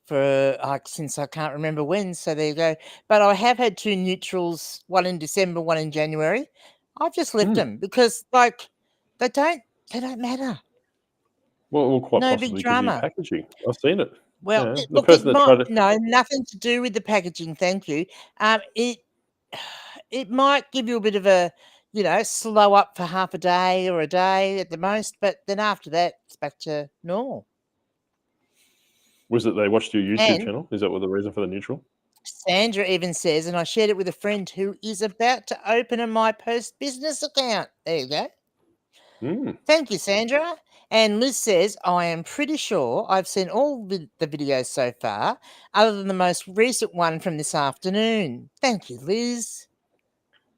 for since I can't remember when, so there you go. But I have had 2 neutrals, one in December, one in January. I've just left them because they don't matter. Well, quite no possibly big drama. Packaging. I've seen it. Well, nothing to do with the packaging. Thank you. it might give you a bit of a, slow up for half a day or a day at the most, but then after that, it's back to normal. Was it they watched your YouTube And channel? Is that what the reason for the neutral? Sandra even says, and I shared it with a friend who is about to open a My Post business account. There you go. Thank you, Sandra. And Liz says, I am pretty sure I've seen all the videos so far, other than the most recent one from this afternoon. Thank you, Liz.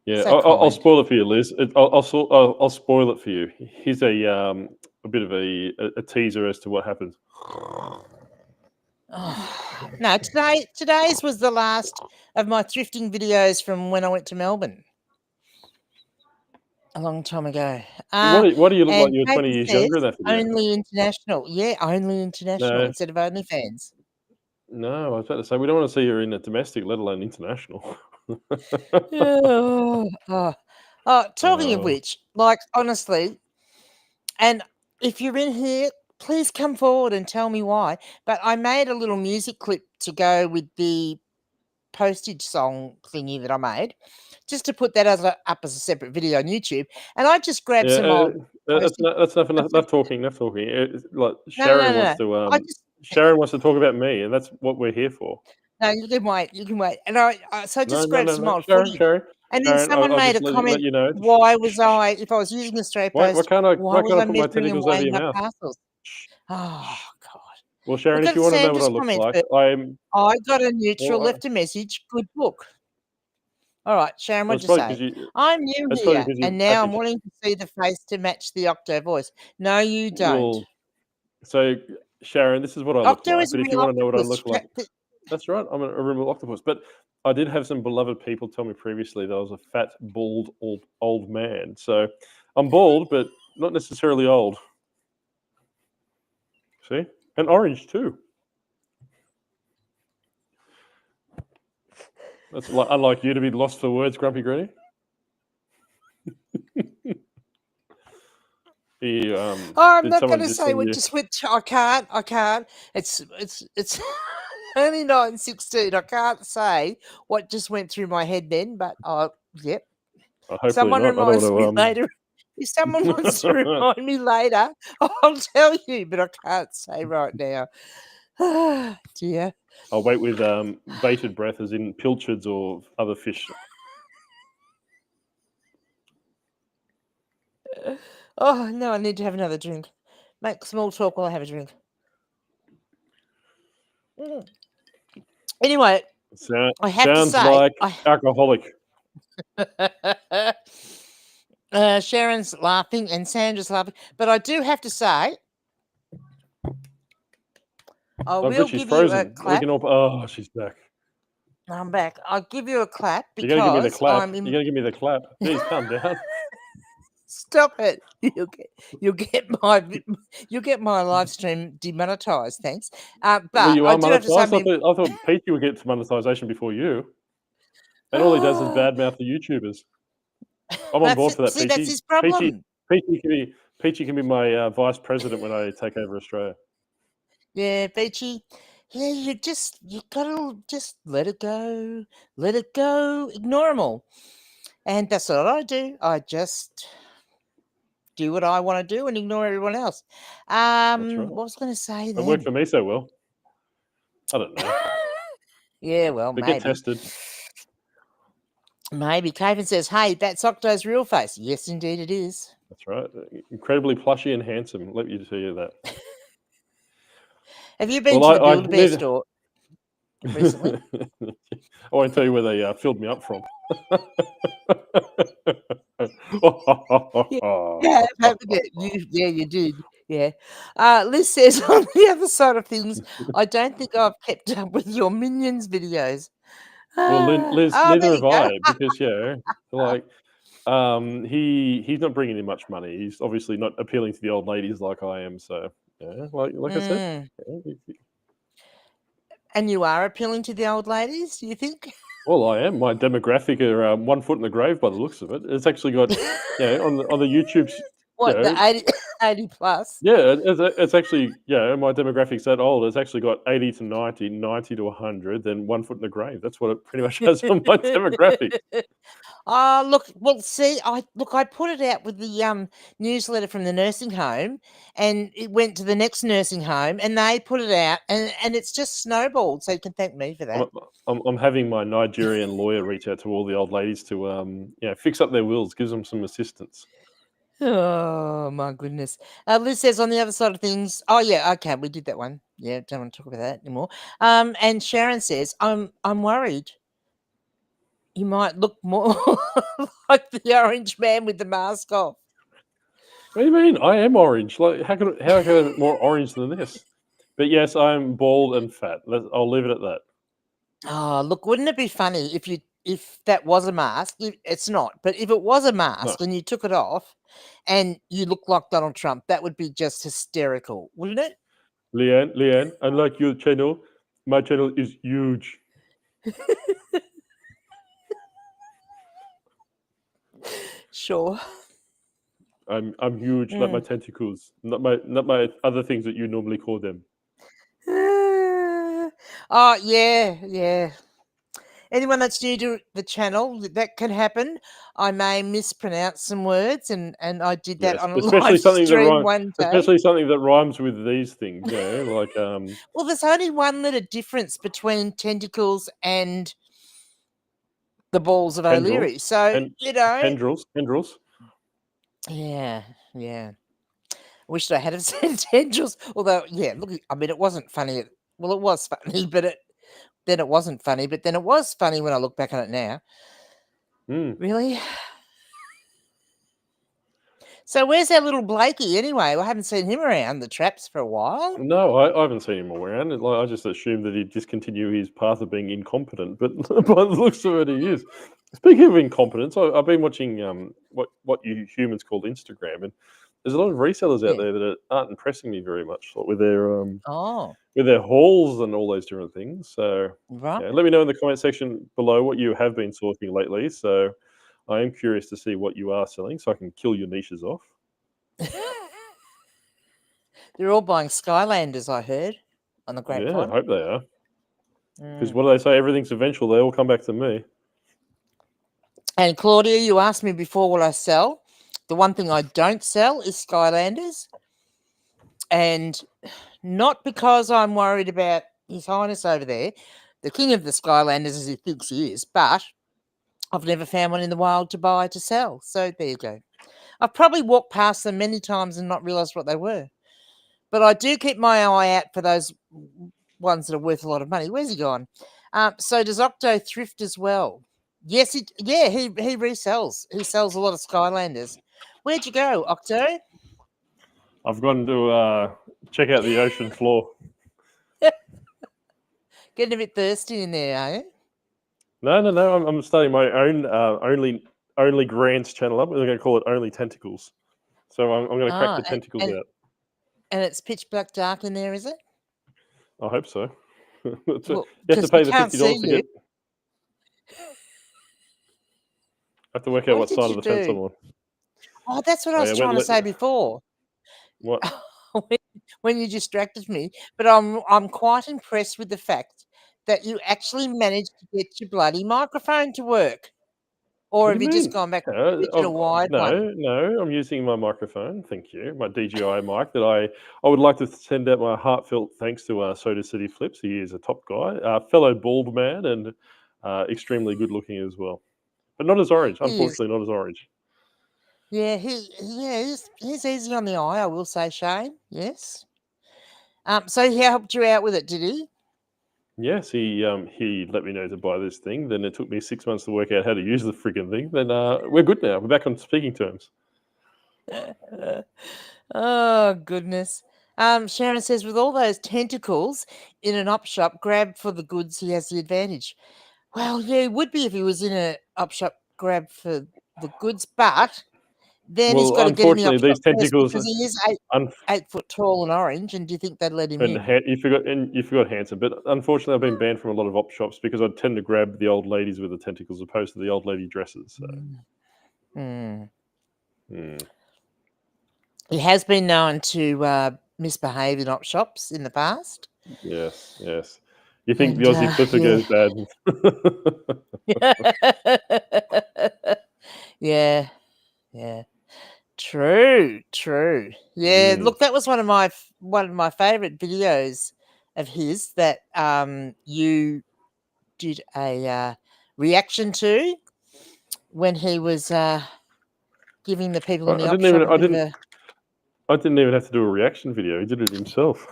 Yeah, So I'll kind. spoil it for you, Liz. I'll spoil it for you. Here's a bit of a teaser as to what happens. Oh, no, today's was the last of my thrifting videos from when I went to Melbourne a long time ago. What do you look like? and You're 20 Katie years says, younger in that video. Only international. Yeah, only international No. instead of OnlyFans. No, I was about to say we don't want to see you in a domestic, let alone international. Talking of Oh. which, like, honestly, and if you're in here, please come forward and tell me why. But I made a little music clip to go with the postage song thingy that I made, just to put that up as a separate video on YouTube. And I just grabbed some old. That's enough talking. Enough talking. Like Sharon wants to. I just Sharon wants to talk about me, and that's what we're here for. no, you can wait. You can wait. And I just grabbed some old Sharon, footage. Sharon, And then Sharon, someone I'll made a just comment. let you know. Why was I, if I was using a straight Why post, can't I why was I put my measuring and tentacles over weighing your up mouth? parcels? Oh God! Well, Sharon, Look if you at want to know what I Sandra's look comment like, first. I'm. I got a neutral, Well, left a message. Good book. All right, Sharon, Well, what'd it's you probably say? 'cause you. I'm new That's probably here, 'cause you and now I'm packaged. wanting to see the face to match the Octo voice. No, you don't. Well, so Sharon, this is what I look Octo like. is a But if you real want to know what I octopus. look like, that's right. I'm a real octopus. But I did have some beloved people tell me previously that I was a fat, bald, old man. So I'm bald, but not necessarily old. See, and orange too. That's unlike you to be lost for words, Grumpy Granny. I'm not going to say what just went. I can't. It's only 9:16. I can't say what just went through my head then. But yep. Someone reminds me later. If someone wants to remind me later, I'll tell you. But I can't say right now. Dear. I'll wait with bated breath, as in pilchards or other fish. Oh no! I need to have another drink. Make small talk while I have a drink. Anyway, I have sounds to say, like alcoholic. Sharon's laughing and Sandra's laughing, but I do have to say, I will give you a clap. Oh, she's back. I'm back. I'll give you a clap because You're gonna give me the clap. I'm in... You're gonna give me the clap. Please calm down. Stop it! You'll get my live stream demonetized. Thanks. But well, you are I do have to say, I thought Peachy would get monetization before you, and all he does is badmouth the YouTubers. I'm on board for that. See, that's his problem. Peachy can be my vice president when I take over Australia. Yeah, Peachy. Yeah, you gotta just let it go, ignore them all, and that's what I do. I just do what I want to do and ignore everyone else. That's right. What was I going to say then? It worked for me so well. I don't know. Yeah, well, but maybe. Get tested. Maybe. Caven says, hey, that's Octo's real face. Yes, indeed it is. That's right. Incredibly plushy and handsome. Let me tell you that. Have you been to the Build-A-Bear store recently? I won't tell you where they filled me up from. Yeah, you did. Yeah. Liz says, on the other side of things, I don't think I've kept up with your Minions videos. Well, Liz, neither have I, because he's not bringing in much money. He's obviously not appealing to the old ladies like I am. So yeah, like I said. And you are appealing to the old ladies, do you think? Well, I am. My demographic are 1 foot in the grave by the looks of it. It's actually got, on the YouTube What, the know, 80 plus? yeah, it's actually, my demographic's that old. It's actually got 80 to 90, 90 to 100, then 1 foot in the grave. That's what it pretty much has on my demographics. Oh, look, well, see, I put it out with the newsletter from the nursing home, and it went to the next nursing home, and they put it out, and it's just snowballed. So you can thank me for that. I'm having my Nigerian lawyer reach out to all the old ladies to fix up their wills, gives them some assistance. Oh my goodness. Liz says on the other side of things. Oh yeah, okay, we did that one. Yeah, don't want to talk about that anymore. And Sharon says, I'm worried. You might look more like the orange man with the mask off. What do you mean? I am orange. Like, how can I be more orange than this? But yes, I'm bald and fat. I'll leave it at that. Oh, look, wouldn't it be funny if that was a mask? It's not, but if it was a mask and you took it off and you look like Donald Trump, that would be just hysterical, wouldn't it? Leanne, unlike your channel, my channel is huge. Sure. I'm huge, like my tentacles, not my other things that you normally call them. Oh yeah. Anyone that's new to the channel, that can happen. I may mispronounce some words, and I did that on a live stream one day. Especially something that rhymes with these things, like Well, there's only one little difference between tentacles and the balls of O'Leary. So tendrils. Yeah. I wished I had have said tendrils. Although, look, I mean, it wasn't funny. Well, it was funny, but then it wasn't funny. But then it was funny when I look back on it now. Really? So where's our little Blakey anyway? I haven't seen him around the traps for a while. No, I haven't seen him around. I just assumed that he'd discontinue his path of being incompetent, but by the looks of it, he is. Speaking of incompetence, I've been watching what you humans call Instagram, and there's a lot of resellers out there that aren't impressing me very much, like with their with their hauls and all those different things. So let me know in the comment section below what you have been sourcing lately. So I am curious to see what you are selling, so I can kill your niches off. They're all buying Skylanders, I heard, on the grapevine. Yeah, I hope they are. Because what do they say? Everything's eventual. They all come back to me. And Claudia, you asked me before what I sell. The one thing I don't sell is Skylanders. And not because I'm worried about His Highness over there, the king of the Skylanders as he thinks he is, but I've never found one in the wild to buy to sell. So there you go. I've probably walked past them many times and not realised what they were. But I do keep my eye out for those ones that are worth a lot of money. Where's he gone? So does Octo thrift as well? Yes, he resells. He sells a lot of Skylanders. Where'd you go, Octo? I've gone to check out the ocean floor. Getting a bit thirsty in there, are you? No. I'm starting my own only Grants channel up. We're going to call it Only Tentacles. So I'm going to crack the tentacles out. And it's pitch black dark in there, is it? I hope so. Well, you have to pay the $50 to get. I have to work out what side of the fence I'm on. Oh, that's what I was trying to say before. What? when you distracted me. But I'm quite impressed with the fact that you actually managed to get your bloody microphone to work. Or have you just gone back to a wide one? No, I'm using my microphone. Thank you. My DJI mic that I would like to send out my heartfelt thanks to Soda City Flips. He is a top guy, fellow bald man, and extremely good looking as well. But not as orange. Unfortunately, not as orange. Yeah, he's easy on the eye, I will say, Shane. Yes. So he helped you out with it, did he? Yes, he let me know to buy this thing. Then it took me 6 months to work out how to use the freaking thing. Then we're good now. We're back on speaking terms. Oh, goodness. Sharon says, with all those tentacles in an op shop, grab for the goods, he has the advantage. Well, yeah, he would be if he was in an op shop, grab for the goods, but then he's got to get in the op shop these tentacles because he is 8 foot tall and orange, and do you think they'd let him in? You forgot handsome, but unfortunately I've been banned from a lot of op shops because I tend to grab the old ladies with the tentacles opposed to the old lady dresses. So. He has been known to misbehave in op shops in the past. Yes, yes. You think the And Aussie Clipper yeah. goes bad? Yeah, yeah. True, true. Yeah, Mm. look, that was one of my favorite videos of his that you did a reaction to when he was giving the people in the I op didn't even shop a bit of a. I didn't even have to do a reaction video. He did it himself.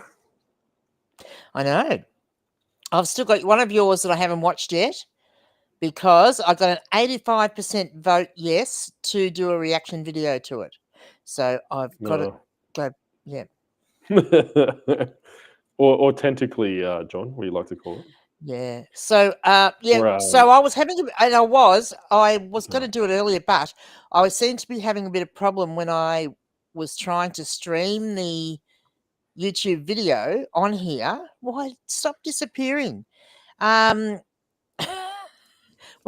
I know. I've still got one of yours that I haven't watched yet because I got an 85% vote yes to do a reaction video to it. So I've got to go. Yeah. or tentacly, John, what do you like to call it? Yeah. So yeah. Or, So I was having, and I was going to do it earlier, but I seemed to be having a bit of problem when I was trying to stream the YouTube video on here. Why stop disappearing? When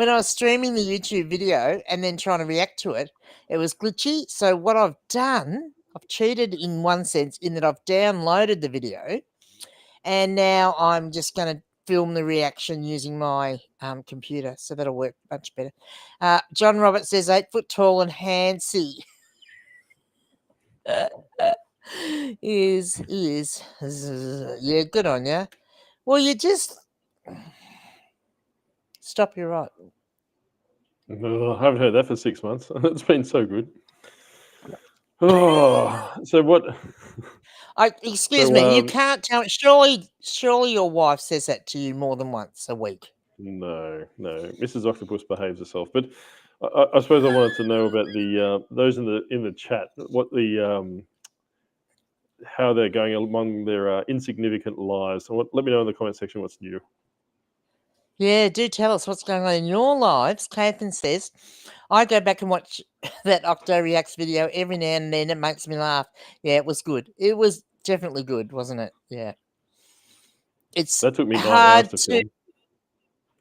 I was streaming the YouTube video and then trying to react to it, it was glitchy. So what I've done, I've cheated in one sense in that I've downloaded the video, and now I'm just going to film the reaction using my computer, so that'll work much better. John Roberts says 8 foot tall and handsy. Is yeah, good on you. Well, you just stop your right. I haven't heard that for 6 months. It's been so good. Oh, so what? Excuse So, me, you can't tell. Surely your wife says that to you more than once a week. No, Mrs. Octopus behaves herself. But I suppose I wanted to know about the those in the chat. What the how they're going among their insignificant lives. And let me know in the comment section what's new. Yeah, do tell us what's going on in your lives. Catherine says, I go back and watch that Octo Reacts video every now and then. It makes me laugh. Yeah, it was good. It was definitely good, wasn't it? Yeah. It's That took me 9 hours hard to to film.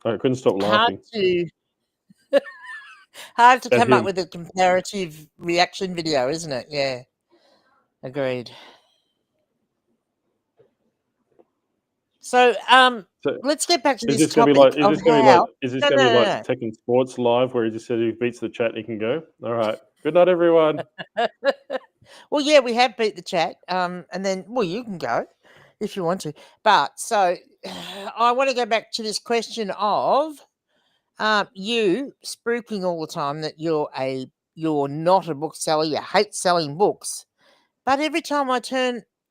I couldn't stop hard laughing to at come up him. with a comparative reaction video, isn't it? Yeah. Agreed. So So let's get back to is this this going to be topic like? Is of this going to be like? how. Is this No, going to no, be no, like no. Tekken Sports Live, where he just said he beats the chat and he can go? All right. Good night, everyone. Well, yeah, we have beat the chat. And then, well, you can go if you want to. But so I want to go back to this question of you spruiking all the time that you're not a bookseller, you hate selling books. But every time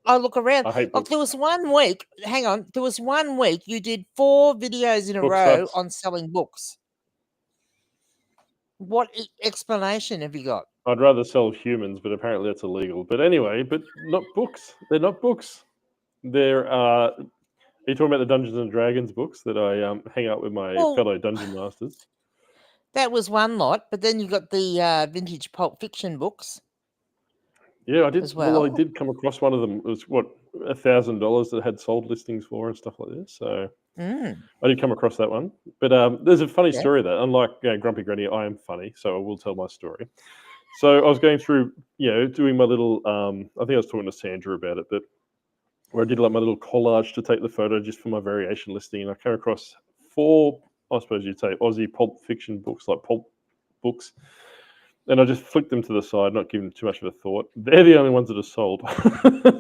I look around, I hate like books. there was 1 week, hang on, there was 1 week you did 4 videos in a Book row sucks. on selling books. What explanation have you got? I'd rather sell humans, but apparently that's illegal. But anyway, but not books. They're not books. They're. Are you talking about the Dungeons and Dragons books that I hang out with my Well, fellow dungeon masters? that was one lot, but then you got the vintage Pulp Fiction books Yeah, I did. as Well, I well. did come across one of them. It was what $1,000 that had sold listings for and stuff like this. So Mm, I did come across that one. But there's a funny yeah. story there. Unlike Grumpy Granny, I am funny, so I will tell my story. So I was going through, doing my little. I think I was talking to Sandra about it, but where I did like my little collage to take the photo just for my variation listing, and I came across 4, I suppose you'd say, Aussie pulp fiction books, like pulp books. And I just flicked them to the side, not giving them too much of a thought. They're the only ones that are sold.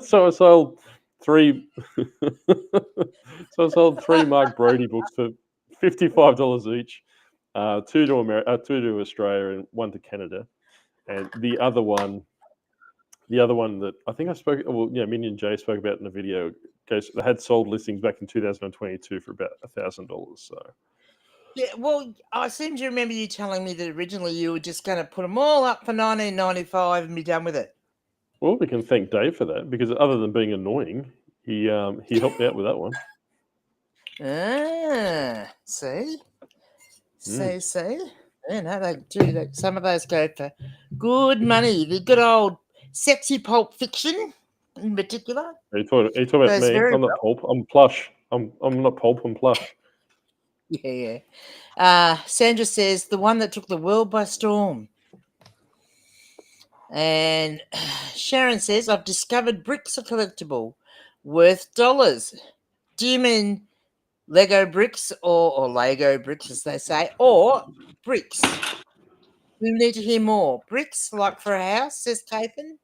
So I sold 3. So I sold 3 Mark Brody books for $55 each. 2 to Australia and 1 to Canada. And the other one that I think I spoke, well, Minion J spoke about in the video, they had sold listings back in 2022 for about $1,000. So. Yeah, well, I seem to remember you telling me that originally you were just going to put them all up for $19.95 and be done with it. Well, we can thank Dave for that, because other than being annoying, he helped me out with that one. See? Yeah, no, they do. Some of those go for good money. The good old sexy Pulp Fiction, in particular. Are you talking about me? I'm not pulp. I'm plush. I'm not pulp. I'm plush. Yeah. Sandra says the one that took the world by storm. And Sharon says, I've discovered bricks are collectible, worth dollars. Do you mean Lego bricks or Lego bricks, as they say, or bricks? We need to hear more. Bricks, like for a house, says Cathan.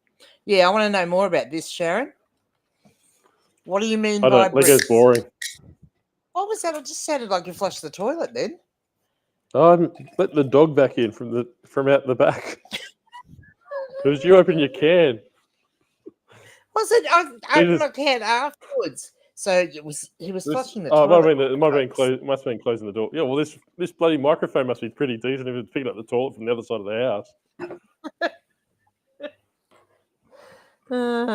Yeah, I want to know more about this, Sharon. What do you mean I by don't. Lego's bricks? boring. What was that? It just sounded like you flushed the toilet then. Let the dog back in from out the back. Because you open your can. Was it? I opened my can afterwards. So he was flushing the toilet. It might have been must have been closing the door. Yeah, well, this bloody microphone must be pretty decent if it's picking up the toilet from the other side of the house.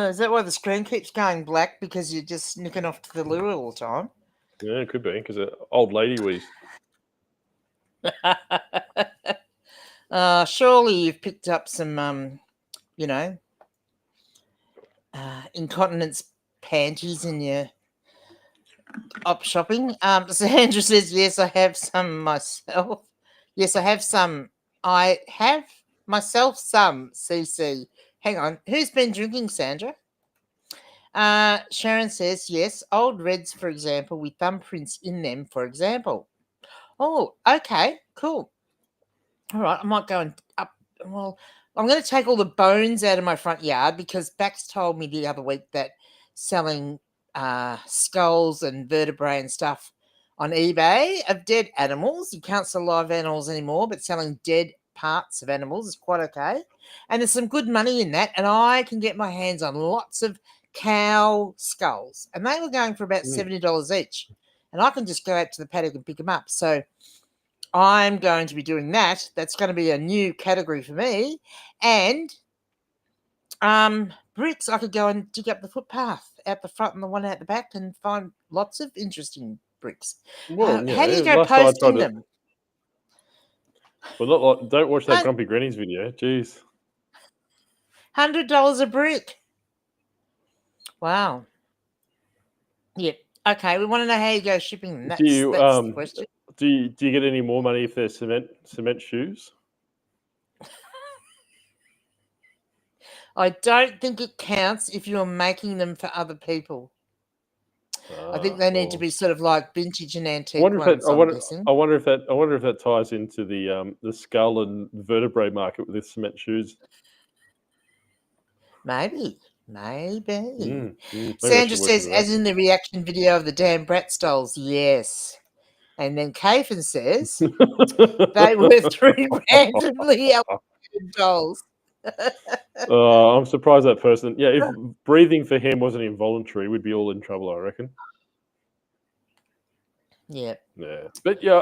Is that why the screen keeps going black? Because you're just nicking off to the loo all the time? Yeah, it could be because an old lady wheeze. Surely you've picked up some, incontinence panties in your op shopping. Sandra says, yes, I have some myself. Yes, I have some. I have myself some, CC. Hang on. Who's been drinking, Sandra? Sharon says, yes, old reds, for example, with thumbprints in them, for example. Oh, okay, cool. All right, I might go and up. Well, I'm going to take all the bones out of my front yard because Bax told me the other week that selling skulls and vertebrae and stuff on eBay of dead animals, you can't sell live animals anymore, but selling dead parts of animals is quite okay. And there's some good money in that, and I can get my hands on lots of cow skulls, and they were going for about $70 each, and I can just go out to the paddock and pick them up. So I'm going to be doing that. That's going to be a new category for me. And bricks, I could go and dig up the footpath out the front and the one out the back and find lots of interesting bricks. Well, how do you go posting them? Well, don't watch that Grumpy Granny's video. Jeez. $100 a brick. Wow. Yep. Okay, we want to know how you go shipping them. That's the question. Do you get any more money if they're cement shoes? I don't think it counts if you're making them for other people. I think they need to be sort of like vintage and antique ones. I wonder if that ties into the skull and vertebrae market with the cement shoes. Maybe. Sandra says, as in the reaction video of the Dan Bratz dolls, yes. And then Cathan says they were 3 randomly allocated dolls. I'm surprised that person. Yeah, if breathing for him wasn't involuntary, we'd be all in trouble, I reckon. Yeah. Yeah, but yeah,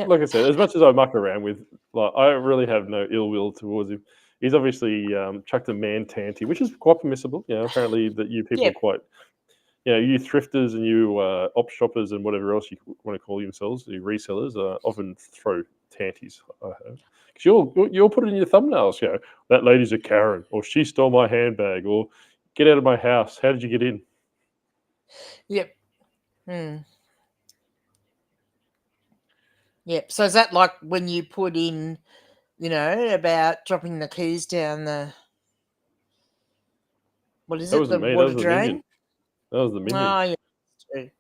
like I said, as much as I muck around with, I really have no ill will towards him. He's obviously chucked a man tanty, which is quite permissible. Apparently that you people are quite, you thrifters and you op shoppers and whatever else you want to call yourselves, you resellers, often throw tanties. I have. Because you'll put it in your thumbnails, that lady's a Karen, or she stole my handbag, or get out of my house. How did you get in? Yep. Yep. So is that like when you put in, about dropping the keys down the, what is it, the water drain? That was the minion. Oh, yeah, it's true.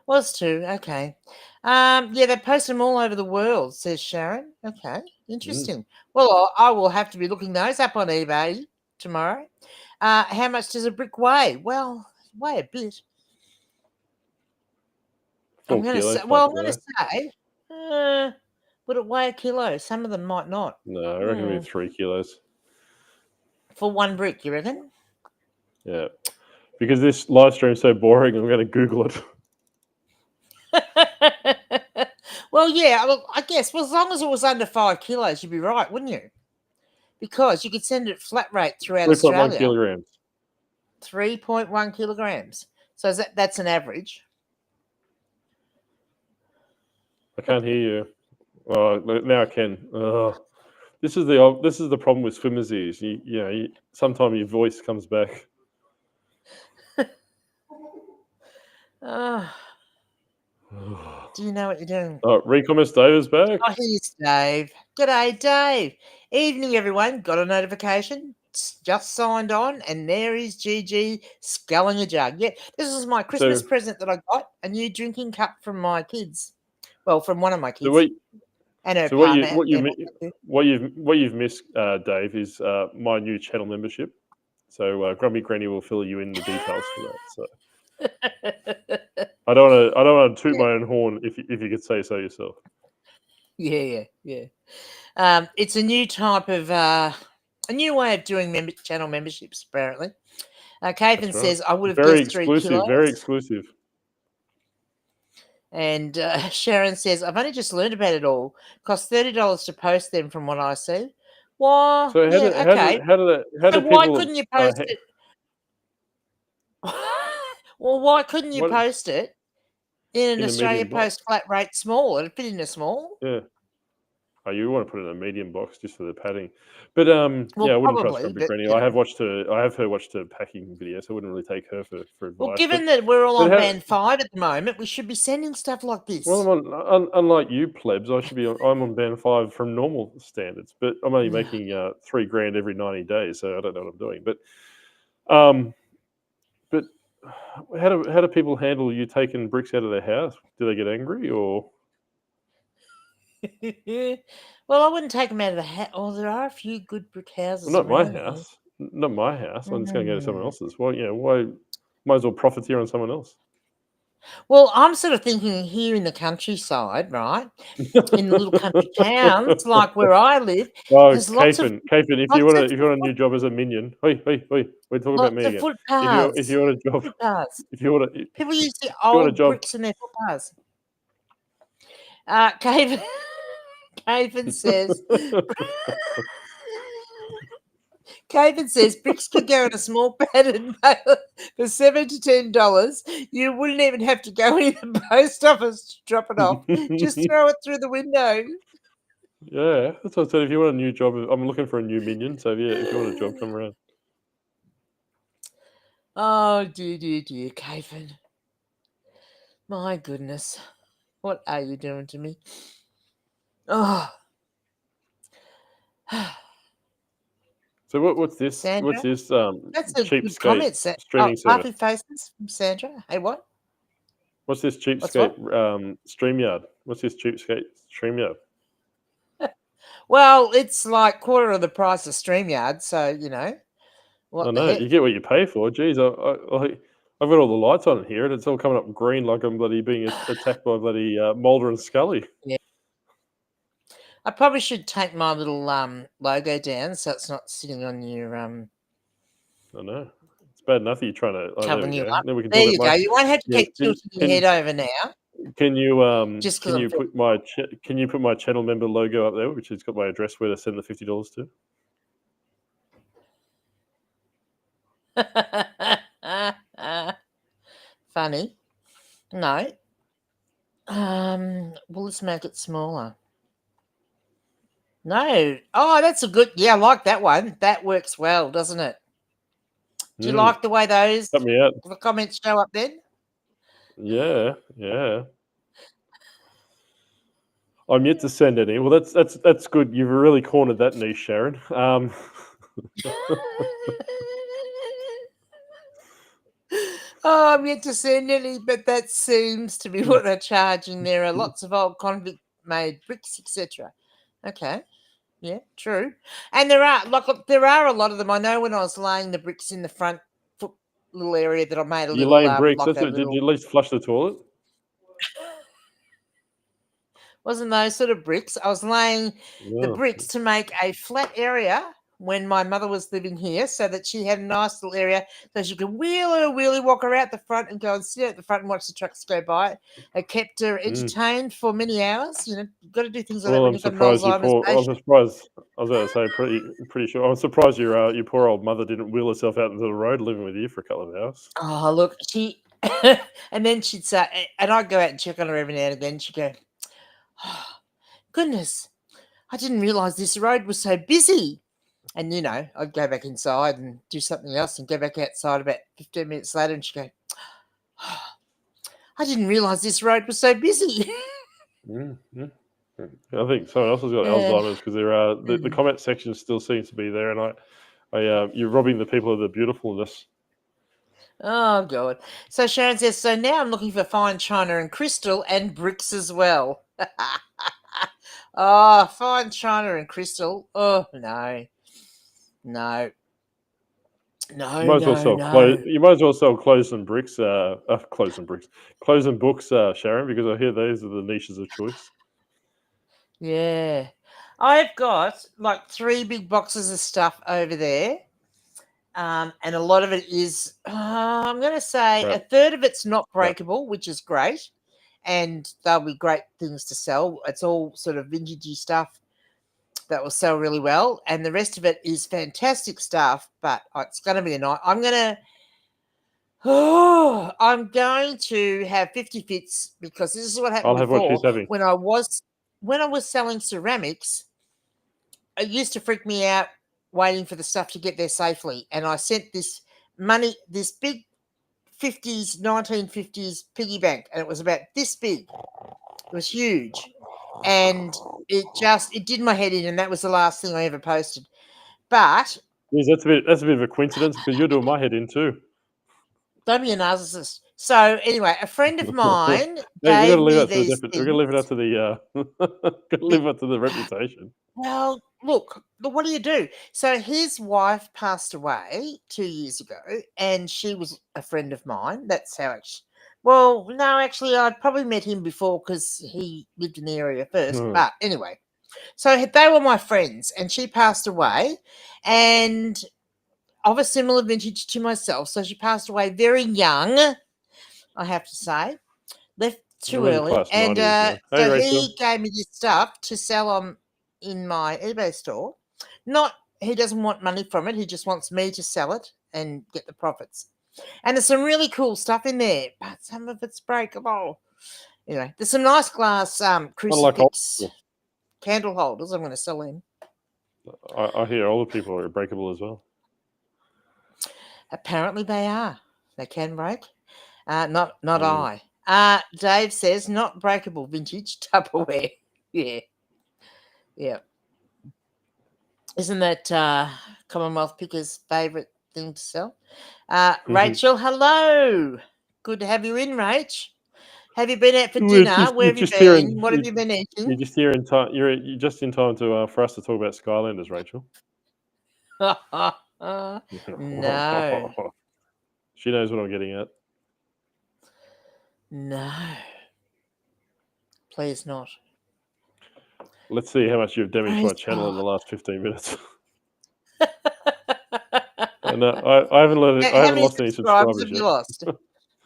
Well, it's true. Okay. They post them all over the world, says Sharon. Okay, interesting. Well, I will have to be looking those up on eBay tomorrow. How much does a brick weigh? Well, weigh a bit. I'm going to say, would it weigh a kilo? Some of them might not. No, I reckon it'd be 3 kilos. For one brick, you reckon? Yeah. Because this live stream is so boring, I'm going to Google it. Well, yeah, I guess. Well, as long as it was under 5 kilos, you'd be right, wouldn't you? Because you could send it flat rate throughout Australia. 3.1 kilograms. 3.1 kilograms. So that's an average. I can't hear you. Oh, now I can. This is the problem with swimmers' ears. Sometimes your voice comes back. Do you know what you're doing? Recommence Dave is back. Oh, here's Dave. G'day, Dave. Evening, everyone. Got a notification? just signed on, and there is Gigi sculling a jug. Yeah, this is my Christmas present that I got, a new drinking cup from my kids. Well, from one of my kids. And her partner. What you've missed, Dave, is my new channel membership. So Grumpy Granny will fill you in the details for that. So I don't want to toot my own horn, if you could say so yourself. Yeah. It's a new type of a new way of doing channel memberships, apparently. Caven says, "I would have guessed 3 kilos." Very exclusive. And Sharon says, "I've only just learned about it all. Costs $30 to post them, from what I see." Well, so okay. Why couldn't you post it? Well, why couldn't you post it in an Australia Post flat rate small? It'd fit in a small. Yeah. Oh, you want to put it in a medium box just for the padding, but I wouldn't trust Grumpy Granny. I have her watched her packing video, so I wouldn't really take her for advice. Well, given that we're all on band 5 at the moment, we should be sending stuff like this. Well, unlike you plebs, I'm on band 5 from normal standards, but I'm only making $3,000 every 90 days, so I don't know what I'm doing. But how do people handle you taking bricks out of their house? Do they get angry or? Well, I wouldn't take them out of the house. Oh, there are a few good brick houses. Well, not my house. Not my house. I'm just going to go to someone else's. Well, why? Might as well profiteer on someone else. Well, I'm sort of thinking here in the countryside, right? In the little country towns, like where I live. Oh, Capen, if you want a new job as a minion, we're talking about me again. Footpaths. If you want a job, people use the old bricks in their footpaths. Caven says. Caven says bricks could go in a small pattern for $7 to $10. You wouldn't even have to go in the post office to drop it off. Just throw it through the window. Yeah, that's what I said. If you want a new job, I'm looking for a new minion. So if you want a job, come around. Oh dear, Caven. My goodness, what are you doing to me? Oh. So what's this? Sandra? What's this? That's a cheapskate good comment, streaming service. Happy faces from Sandra. Hey, what? What's this cheapskate StreamYard? What's this cheapskate StreamYard? Well, it's like quarter of the price of StreamYard, so What I know you get what you pay for. Geez, I've got all the lights on here, and it's all coming up green like I'm bloody being attacked by bloody Mulder and Scully. Yeah. I probably should take my little logo down so it's not sitting on your. I know. It's bad enough that you're trying to. Covering you up. There you go. You won't have to keep tilting your head over now. Can you put my channel member logo up there, which has got my address where to send the $50 to? Funny. No. Well, let's make it smaller. No. Oh, that's a good. Yeah, I like that one. That works well, doesn't it? Do you like the way those the comments show up then? Yeah. I'm yet to send any. Well, that's good. You've really cornered that niche, Sharon. Oh, I'm yet to send any, but that seems to be what they're charging. There are lots of old convict-made bricks, etc. Okay. Yeah, true. And there are a lot of them. I know when I was laying the bricks in the front little area that I made a little. You're laying bricks. Did you at least flush the toilet? Wasn't those sort of bricks. I was laying the bricks to make a flat area when my mother was living here, so that she had a nice little area so she could wheelie walk her out the front and go and sit at the front and watch the trucks go by. It kept her entertained for many hours. You've got to do things like that when you've got an Alzheimer's patient. I'm surprised. I was going to say pretty sure. I'm surprised your poor old mother didn't wheel herself out into the road living with you for a couple of hours. Oh, look, she and then she'd say, and I'd go out and check on her every now and again. She'd go, "Oh, goodness, I didn't realise this road was so busy." And, I'd go back inside and do something else and go back outside about 15 minutes later and she'd go, "Oh, I didn't realise this road was so busy." I think someone else has got Alzheimer's because there are the comment section still seems to be there, and You're robbing the people of the beautifulness. Oh, God. So Sharon says, so now I'm looking for fine china and crystal and bricks as well. Oh, fine china and crystal. Oh, no. No. No, You might as well no, sell no. You might as well sell clothes and bricks. Clothes and bricks. Clothes and books, Sharon, because I hear those are the niches of choice. Yeah. I've got like 3 big boxes of stuff over there. And a lot of it is, I'm going to say Right. a third of it's not breakable, which is great. And they'll be great things to sell. It's all sort of vintagey stuff that will sell really well. And the rest of it is fantastic stuff, but it's going to be a night. I'm going to have 50 fits because this is what happened I'll have what before. she's having. When I was selling ceramics, it used to freak me out waiting for the stuff to get there safely. And I sent this big 1950s piggy bank, and it was about this big. It was huge. And it did my head in, and that was the last thing I ever posted. But Yes, that's a bit of a coincidence because you're doing my head in too. don't be a narcissist. So anyway, a friend of mine We've got to gave leave me that to these we're going to leave it up to the reputation. Well, look, what do you do? So his wife passed away 2 years ago, and she was a friend of mine. That's how well, no, actually, I'd probably met him before because he lived in the area first. Hmm. But anyway, so they were my friends, and she passed away, and of a similar vintage to myself. So she passed away very young, I have to say, left too Already early. class And 90s, yeah. Hey, so Rachel. he gave me this stuff to sell in my eBay store. He doesn't want money from it. He just wants me to sell it and get the profits. And there's some really cool stuff in there, but some of it's breakable. Anyway, there's some nice glass crucifix candle holders I'm going to sell in. I hear older people are breakable as well. Apparently they are. They can break. Not I. Dave says not breakable vintage Tupperware. Yeah. Yeah. Isn't that Commonwealth Picker's favourite thing to sell? Rachel, hello. Good to have you in, Rach. Have you been out for dinner? Where have you been? What have you been eating? You're just here in time. You're just in time to for us to talk about Skylanders, Rachel. No. She knows what I'm getting at. No. Please not. Let's see how much you've damaged my channel in the last 15 minutes. And I haven't lost any subscribers have yet. You lost?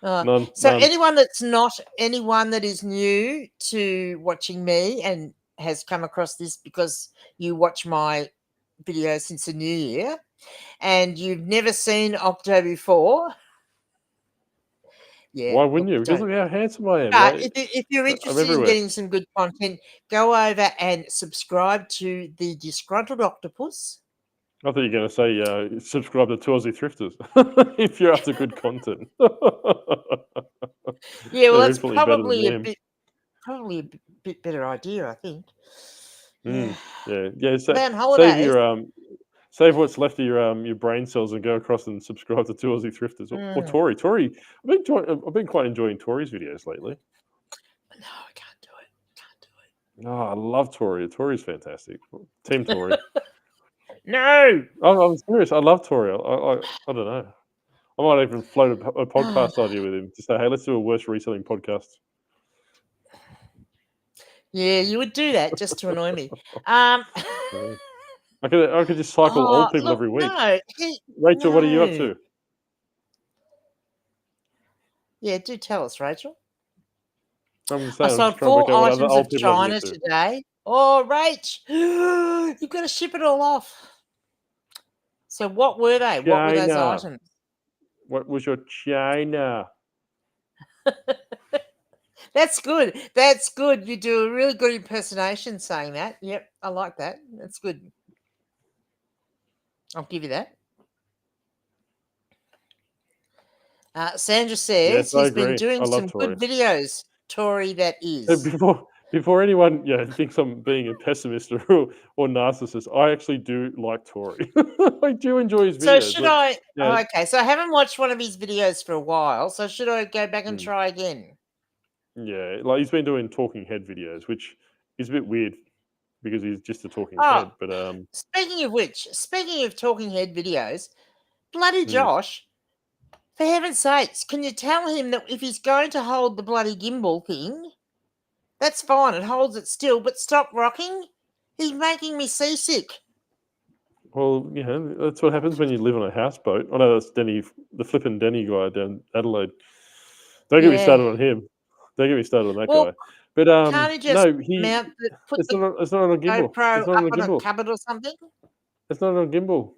None. Anyone that is new to watching me and has come across this because you watch my videos since the new year and you've never seen Octo before. Yeah. Why wouldn't you? Because look how handsome I am. But if you're interested in getting some good content, go over and subscribe to the Disgruntled Octopus. I thought you were going to say subscribe to Two Aussie Thrifters if you're after good content. Yeah, well, that's probably a bit better idea, I think. Yeah. Save what's left of your brain cells and go across and subscribe to Two Aussie Thrifters or Tori. Tori, I've been quite enjoying Tori's videos lately. No, I can't do it. No, I love Tori. Tori's fantastic. Team Tori. No, I'm serious. I love Tori. I don't know. I might even float a podcast idea with him to say, hey, let's do a worst reselling podcast. Yeah, you would do that just to annoy me. I could just cycle old people every week. No, Rachel, what are you up to? Yeah, do tell us, Rachel. I sold 4 items of china today. Oh, Rach, you've got to ship it all off. So what were they? China. What were those items? What was your china? That's good. That's good. You do a really good impersonation saying that. Yep, I like that. That's good. I'll give you that. Sandra says he's been doing some good videos. Tori, that is. before anyone thinks I'm being a pessimist or narcissist, I actually do like Tory. I do enjoy his So videos. should But, I? yeah, Okay, so I haven't watched one of his videos for a while. So should I go back and mm, try again? yeah, like he's been doing talking head videos, which is a bit weird because he's just a talking Oh, head. But speaking of which, speaking of talking head videos, bloody mm, Josh, for heaven's sakes, can you tell him that if he's going to hold the bloody gimbal thing, that's fine, it holds it still, but stop rocking? He's making me seasick. well, that's what happens when you live on a houseboat. I know that's Denny, the flipping Denny guy down Adelaide. Don't get me Yeah. started on him. Don't get me started on that Well, guy. But can't he just no, put it's the not on a gimbal. GoPro It's not up on a on a gimbal. cupboard or something? It's not on a gimbal.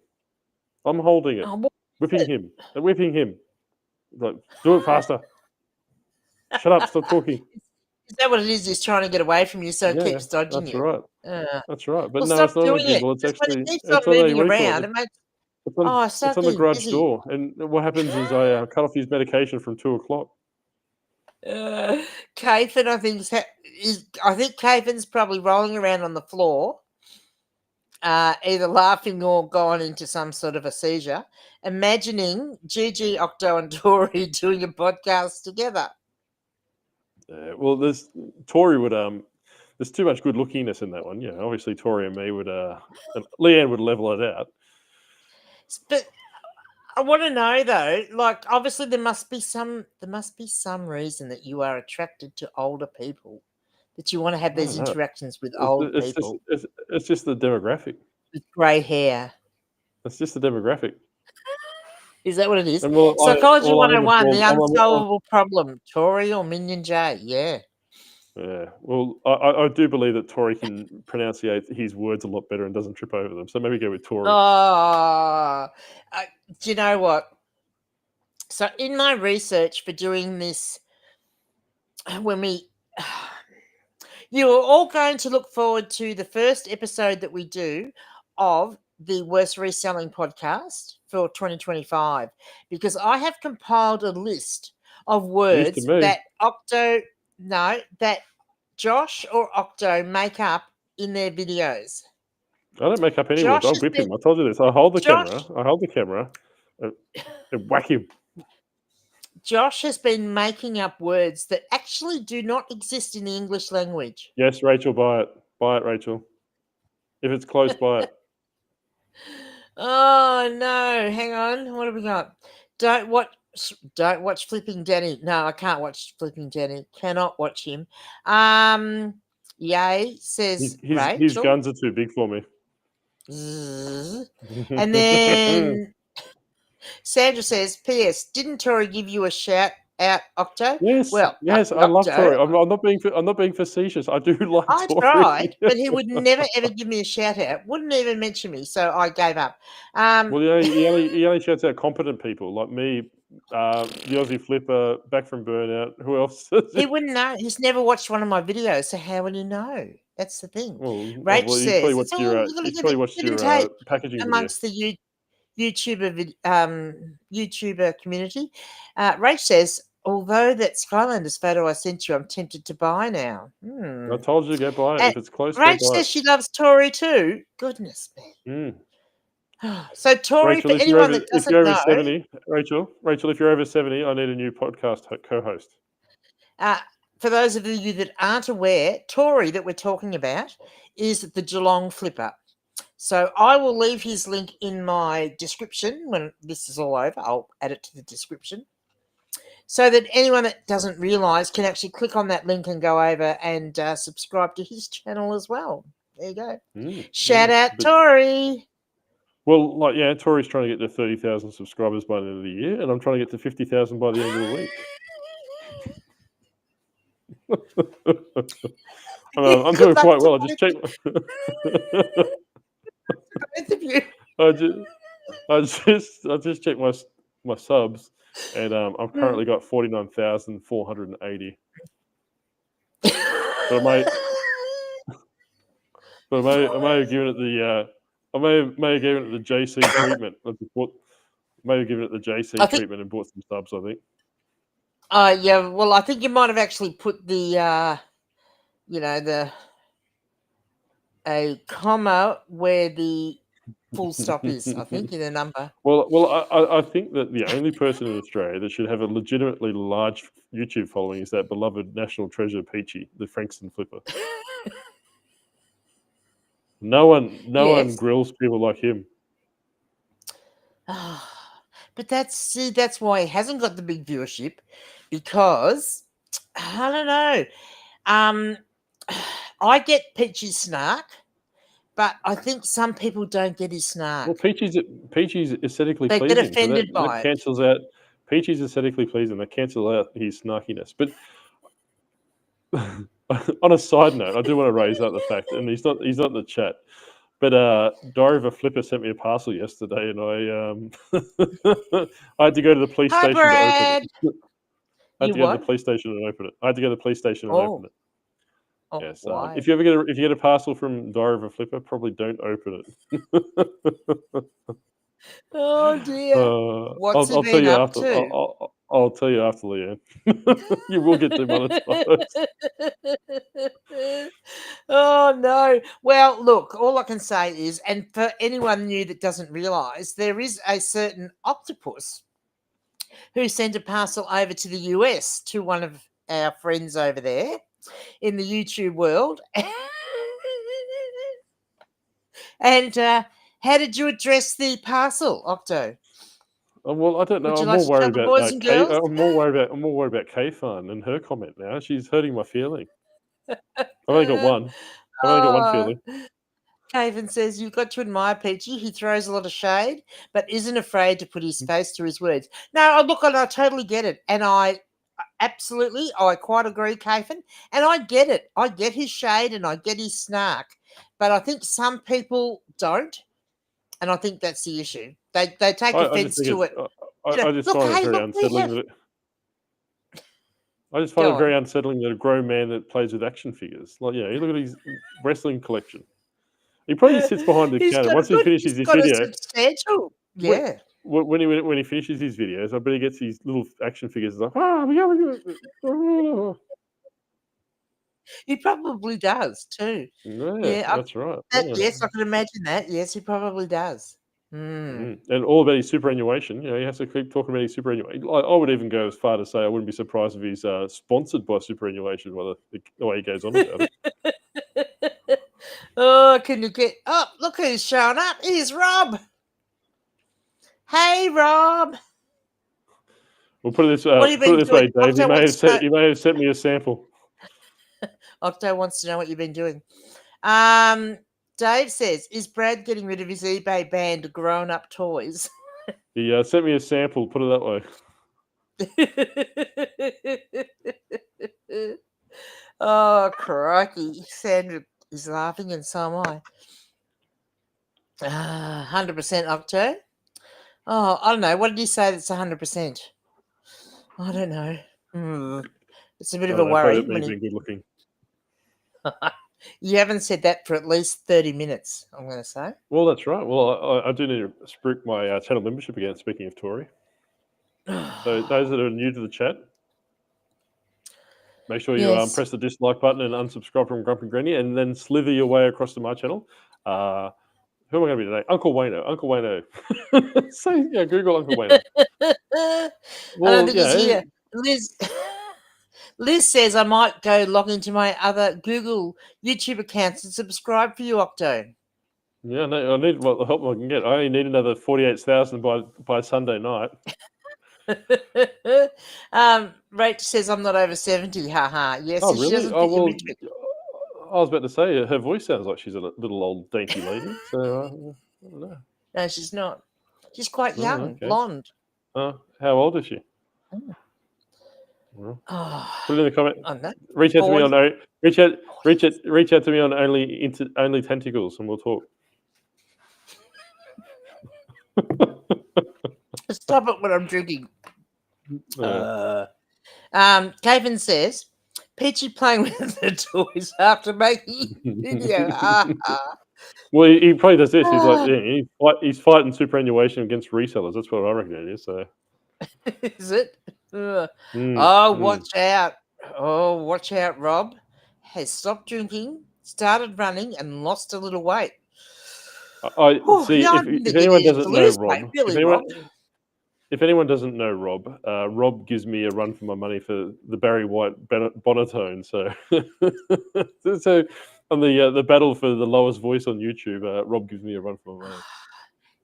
I'm holding it, Oh, what whipping him. They're whipping him. Like, do it faster. Shut up. Stop talking. is that what it is? He's trying to get away from you, so it Yeah, keeps dodging that's you. right. Uh, That's right. But well, no, it's stop not on a doing it. gimbal. It's Because when it actually keeps on it's on a moving what do you call around, it? it makes It's start on the getting garage dizzy. door. And what happens is I cut off his medication from 2:00. Cathan, I think Cathan's probably rolling around on the floor, either laughing or gone into some sort of a seizure, imagining Gigi, Octo, and Tori doing a podcast together. Well, there's Tori would there's too much good lookiness in that one. Yeah, obviously Tori and me would and Leanne would level it out. But I want to know though, like obviously there must be some reason that you are attracted to older people, that you want to have I these don't know. interactions with old people It's just the demographic. with grey hair. It's just the demographic. Is that what it is? And well, Psychology all I'm 101, looking the for, unsolvable problem. Tory or Minion J? Yeah. yeah. Well, I do believe that Tori can pronunciate his words a lot better and doesn't trip over them. So maybe go with Tori. Oh, do you know what? So in my research for doing this, you are all going to look forward to the first episode that we do of the Worst Reselling podcast for 2025, because I have compiled a list of words me. that Josh or Octo make up in their videos. I don't make up any words. I'll whip him. I told you this. I hold the camera and whack him. Josh has been making up words that actually do not exist in the English language. Yes, Rachel, buy it. Buy it, Rachel. If it's close, buy it. Oh no, hang on. What have we got? Don't watch Flipping Danny. No, I can't watch Flipping Danny. Cannot watch him. Yay says Rachel. His guns are too big for me. And then Sandra says, P.S. Didn't Tori give you a shout out, Octo? Yes. Well, yes, I love Tori. I'm not being facetious. I do like I Tori. tried, but he would never ever give me a shout out. Wouldn't even mention me, so I gave up. Well, he only shouts out competent people like me, the Aussie Flipper, back from burnout. Who else? He wouldn't know. He's never watched one of my videos, so how would he know? That's the thing. Rach says, you probably watched your packaging amongst the YouTuber community. Rach says, although that Skylanders photo I sent you, I'm tempted to buy now. I told you to go buy it. If it's close, Rach says she loves Tori too. Goodness me. So Tori, Rachel, for anyone that doesn't know, 70, Rachel, if you're over 70, I need a new podcast co-host. For those of you that aren't aware, Tori that we're talking about is the Geelong Flipper. So I will leave his link in my description when this is all over. I'll add it to the description so that anyone that doesn't realise can actually click on that link and go over and subscribe to his channel as well. There you go. Shout out, Tori. Well, Tori's trying to get to 30,000 subscribers by the end of the year, and I'm trying to get to 50,000 by the end of the week. I'm doing quite well. I just checked. I just checked my subs, and I've currently got 49,480. But I may have given it the I may have given it the JC treatment. May have given it the JC treatment and bought some subs, I think. Yeah, well, I think you might have actually put the a comma where the full stop is, I think, in a number. Well, I think that the only person in Australia that should have a legitimately large YouTube following is that beloved national treasure Peachy, the Frankston flipper. No one grills people like him. But that's why he hasn't got the big viewership, because I don't know. I get Peachy's snark, but I think some people don't get his snark. Well, Peachy's aesthetically They pleasing. get offended so by that it. cancels out. Peachy's aesthetically pleasing. That cancels out his snarkiness. But on a side note, I do want to raise up the fact, and he's not in the chat. But Diary of a Flipper sent me a parcel yesterday, and I had to go to the police Hi, station Brad. to open it. I had to go to the police station and open it. I had to go to the police station and open it. Oh, Yes. why? If you get a parcel from Diary of a Flipper, probably don't open it. Oh dear. What's I'll he tell been you up after. to? I'll tell you after, Leanne. You will get demonetized. Oh no. Well, look, all I can say is, and for anyone new that doesn't realise, there is a certain octopus who sent a parcel over to the US to one of our friends over there in the YouTube world. And how did you address the parcel, Octo? Well, I don't know. Would you I'm like more to worried tell the about boys and girls? I'm more worried about K-Fun and her comment now. She's hurting my feeling. I've only got one. I've only got one feeling. Caven says, you've got to admire Peachy. He throws a lot of shade, but isn't afraid to put his face to his words. No, look, I totally get it. And I quite agree, Caven. And I get it. I get his shade and I get his snark. But I think some people don't. And I think that's the issue. They take offense to it. I just find it very unsettling. I just find it very unsettling that a grown man that plays with action figures, like, you look at his wrestling collection. He probably just sits behind the counter. Once he finishes his video, yeah. When he finishes his videos, I bet he gets these little action figures. Like, he probably does too. Yeah, that's right. Yes, I can imagine that. Yes, he probably does. And all about his superannuation. He has to keep talking about his superannuation. I would even go as far to say I wouldn't be surprised if he's sponsored by superannuation, the way he goes on about it. Oh, can you get up? Oh, look who's showing up. Here's Rob. Hey, Rob. We'll put it this way, Dave. You may have sent me a sample. Octo wants to know what you've been doing. Dave says, is Brad getting rid of his eBay banned grown-up toys? He sent me a sample, put it that way. Oh, crikey. Sandra is laughing and so am I. 100% Octo? Oh, I don't know. What did you say that's 100%? I don't know. It's a bit of a worry. It means being good looking. You haven't said that for at least 30 minutes, I'm going to say. Well, that's right. Well, I do need to spruik my channel membership again, speaking of Tory. So those that are new to the chat, make sure you press the dislike button and unsubscribe from Grumpy Granny, and then slither your way across to my channel. Who am I going to be today? Uncle Wayno. So, Google Uncle Wayno. I don't think he's here. Liz says I might go log into my other Google YouTube accounts and subscribe for you, Octo. Yeah, no, I need what the help I can get. I only need another 48,000 by Sunday night. Rach says I'm not over 70. Haha. Yes. Oh, really? I was about to say her voice sounds like she's a little old dainty lady. So I don't know. No, she's not. She's quite young, blonde. How old is she? Oh. Well, put it in the comment. Reach out to me on reach out to me on only tentacles, and we'll talk. Stop it when I'm drinking. Caven says, Peachy playing with the toys after making video. Well, he probably does this. He's like, he's fighting superannuation against resellers. That's what I reckon it is. So, is it? Watch out! Oh, watch out, Rob. has stopped drinking, started running, and lost a little weight. I see. Yeah, I If didn't think anyone you needed to doesn't know lose weight, Rob, really, Rob. if anyone doesn't know Rob, Rob gives me a run for my money for the Barry White Bonatone. So, so on the battle for the lowest voice on YouTube, Rob gives me a run for my money.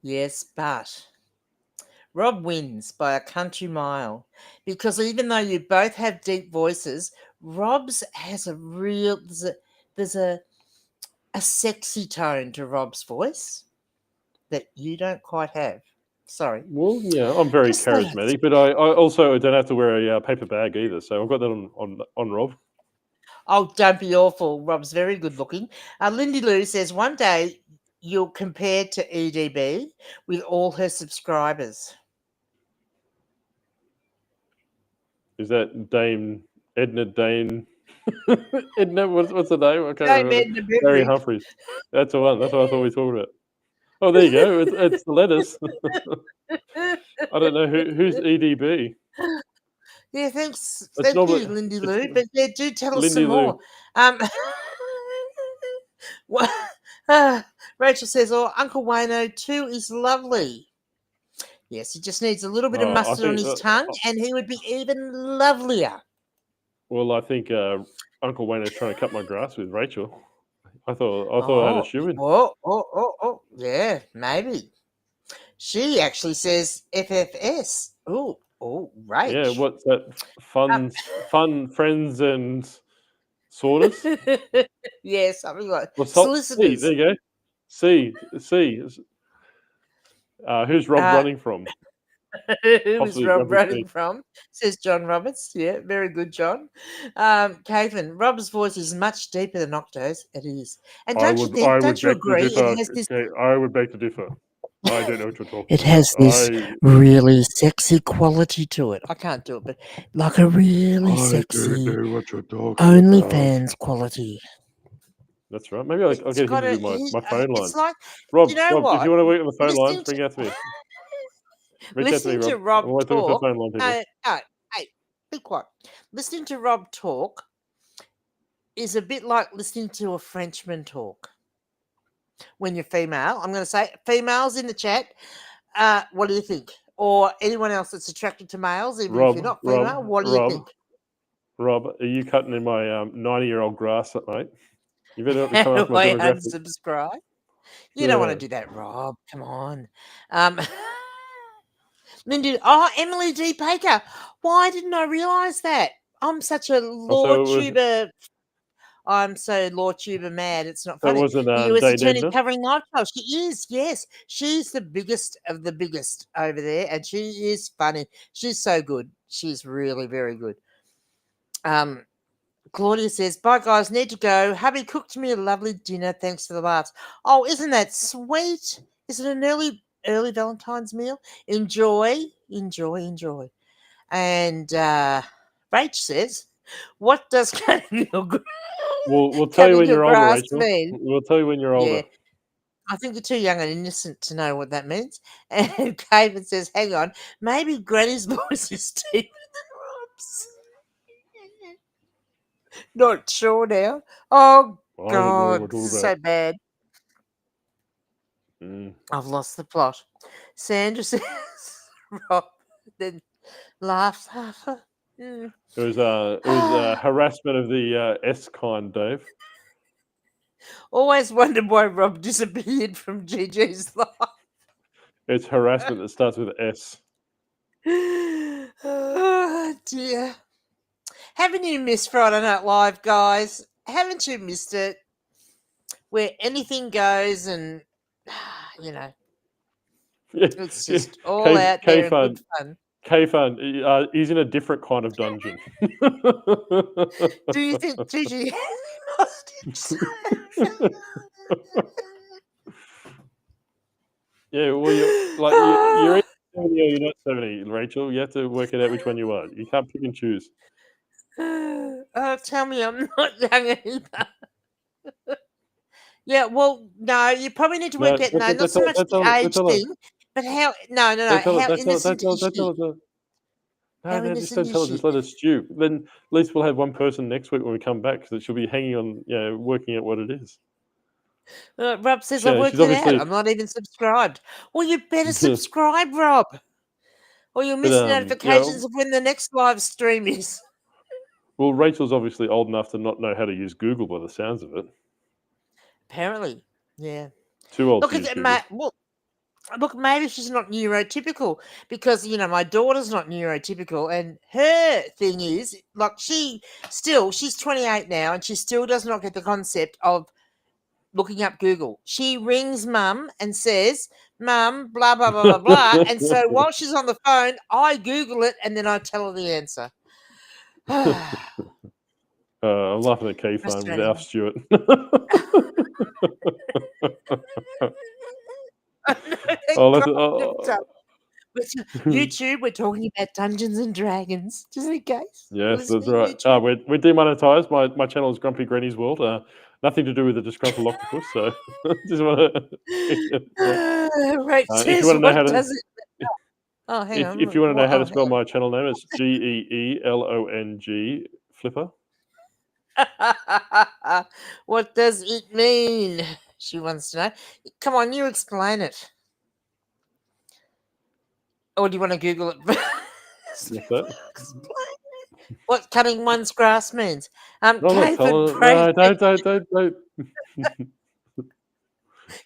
Yes, but Rob wins by a country mile because even though you both have deep voices, Rob's has a real there's a sexy tone to Rob's voice that you don't quite have. Sorry. Well, yeah, I'm very Just thought I'd charismatic, but I also don't have to wear a paper bag either. So I've got that on Rob. Oh, don't be awful. Rob's very good looking. Lindy Lou says one day you'll compare to EDB with all her subscribers. Is that Dame Edna Dane? Edna, what's the name? I can't Dame remember. Edna Barry Bedrick. Humphries. That's the one. That's what I thought we talked about. Oh, there you go. It's the lettuce. I don't know who's EDB. Yeah, thanks. It's Thank normally you, Lindy Lou. But yeah, do tell us Lindy some Lou. more. Rachel says, "Oh, Uncle Wayno too is lovely." Yes, he just needs a little bit of I mustard on think. his tongue, and he would be even lovelier. Well, I think Uncle Wayne is trying to cut my grass with Rachel. I thought I had a shoe in. Oh, yeah, maybe. She actually says FFS. Oh, right. Yeah, what's that? Fun friends and sorters. Yeah, something like Well, solicitors. there you go. C. Who's Rob running from? Who is Possibly Rob Grumpy running Steve. from? Says John Roberts. Yeah, very good, John. Catherine, Rob's voice is much deeper than Octo's. It is. And don't you think, don't you agree? It has this, I would beg to differ. I don't know what you're talking it has this I really sexy quality to it. I can't do it, but like a really sexy don't know what you're talking OnlyFans quality. That's right. Maybe I'll It's get him got to a, do my he- phone line. it's like, Rob, you know Rob, if what? you want to work on the phone line, Listening bring it out to me. Reach out to me, Listening to Rob. Rob I'm always looking for talk. phone line people. No, hey, be quiet. Listening to Rob talk is a bit like listening to a Frenchman talk. When you're female, I'm going to say females in the chat. What do you think? Or anyone else that's attracted to males, even if you're not female, what do you think? Rob, are you cutting in my 90-year-old grass, mate? You better not be How coming off do my I demographic. unsubscribe? You don't want to do that, Rob. Come on. Lindy, Emily D. Baker. Why didn't I realise that? I'm such a LawTuber. I'm so LawTuber mad. It's not funny. That wasn't the US Dane attorney Edna? covering lifestyle. She is, yes. She's the biggest of the biggest over there, and she is funny. She's so good. She's really very good. Claudia says, "Bye, guys. Need to go. Hubby cooked me a lovely dinner. Thanks for the laughs." Oh, isn't that sweet? Is it an early Valentine's meal? Enjoy. And Rach says, "What does cutting your grass?" We'll tell you when you're older, Rachel. mean? We'll tell you when you're older. Yeah. I think you're too young and innocent to know what that means. And Caven says, "Hang on, maybe Granny's voice is deeper than Rob's." Not sure now. Oh, God, this is so bad. I've lost the plot. Sandra says, Rob, then laughs. It was harassment of the S kind, Dave. Always wondered why Rob disappeared from GG's life. It's harassment that starts with S. Oh, dear. Haven't you missed Friday Night Live, guys? Haven't you missed it? Where anything goes and, you know, it's just all out there and good fun. K-Fun, he's in a different kind of dungeon. Do you think Gigi Yeah, well, you're either 70 or you're not 70, Rachel. You have to work it out which one you are. You can't pick and choose. Oh, tell me I'm not young either. Yeah, well, no, you probably need to work out. No, not so much the age thing, but how. No. How innocent is she? No, How no, just innocent don't is tell her. she? Just let her stew. Then at least we'll have one person next week when we come back because she'll be hanging on, working out what it is. Rob says, I've worked She's it out. obviously, I'm not even subscribed. Well, you better subscribe, Rob, or you'll miss but notifications of when the next live stream is. well, Rachel's obviously old enough to not know how to use Google by the sounds of it. Apparently, yeah. Too old Look to at use it, Google. well, look, maybe she's not neurotypical because my daughter's not neurotypical, and her thing is like she's 28 now, and she still does not get the concept of looking up Google. She rings mum and says, "Mum, blah blah blah blah blah," and so while she's on the phone, I Google it and then I tell her the answer. I'm laughing at Keith with Frustrating. Alf Stewart. YouTube, we're talking about Dungeons and Dragons, just in case. Yes, that's right. We're demonetized. My channel is Grumpy Granny's World. Nothing to do with the disgruntled octopus. So just want to. Right. If you want to know how to, oh, hang on. if you want to know how to spell my channel name, it's GEELONG Flipper. What does it mean? She wants to know. Come on, you explain it. Or do you want to Google it? What's that? What cutting one's grass means. No, don't.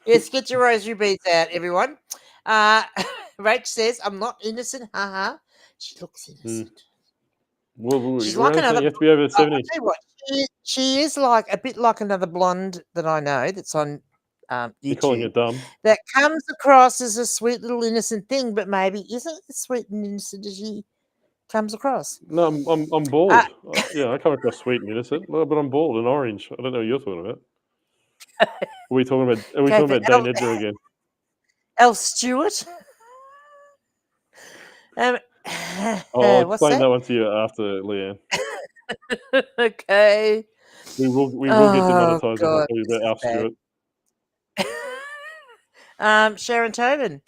Yes, get your rosary beads out, everyone. Rach says, I'm not innocent. Haha. She looks innocent. Well, she's like another. You have to be over 70. I'll tell you what, she is like a bit like another blonde that I know that's on YouTube. You're calling it dumb. That comes across as a sweet little innocent thing, but maybe isn't as sweet and innocent as she comes across. No, I'm bald. Yeah, I come across sweet and innocent, but I'm bald and orange. I don't know what you're talking about. Are we talking about Dane Edgar again? Al Stewart? I'll explain that one to you after, Leanne. Okay. We will get demonetized if I tell you about Al Stewart. Sharon Tobin.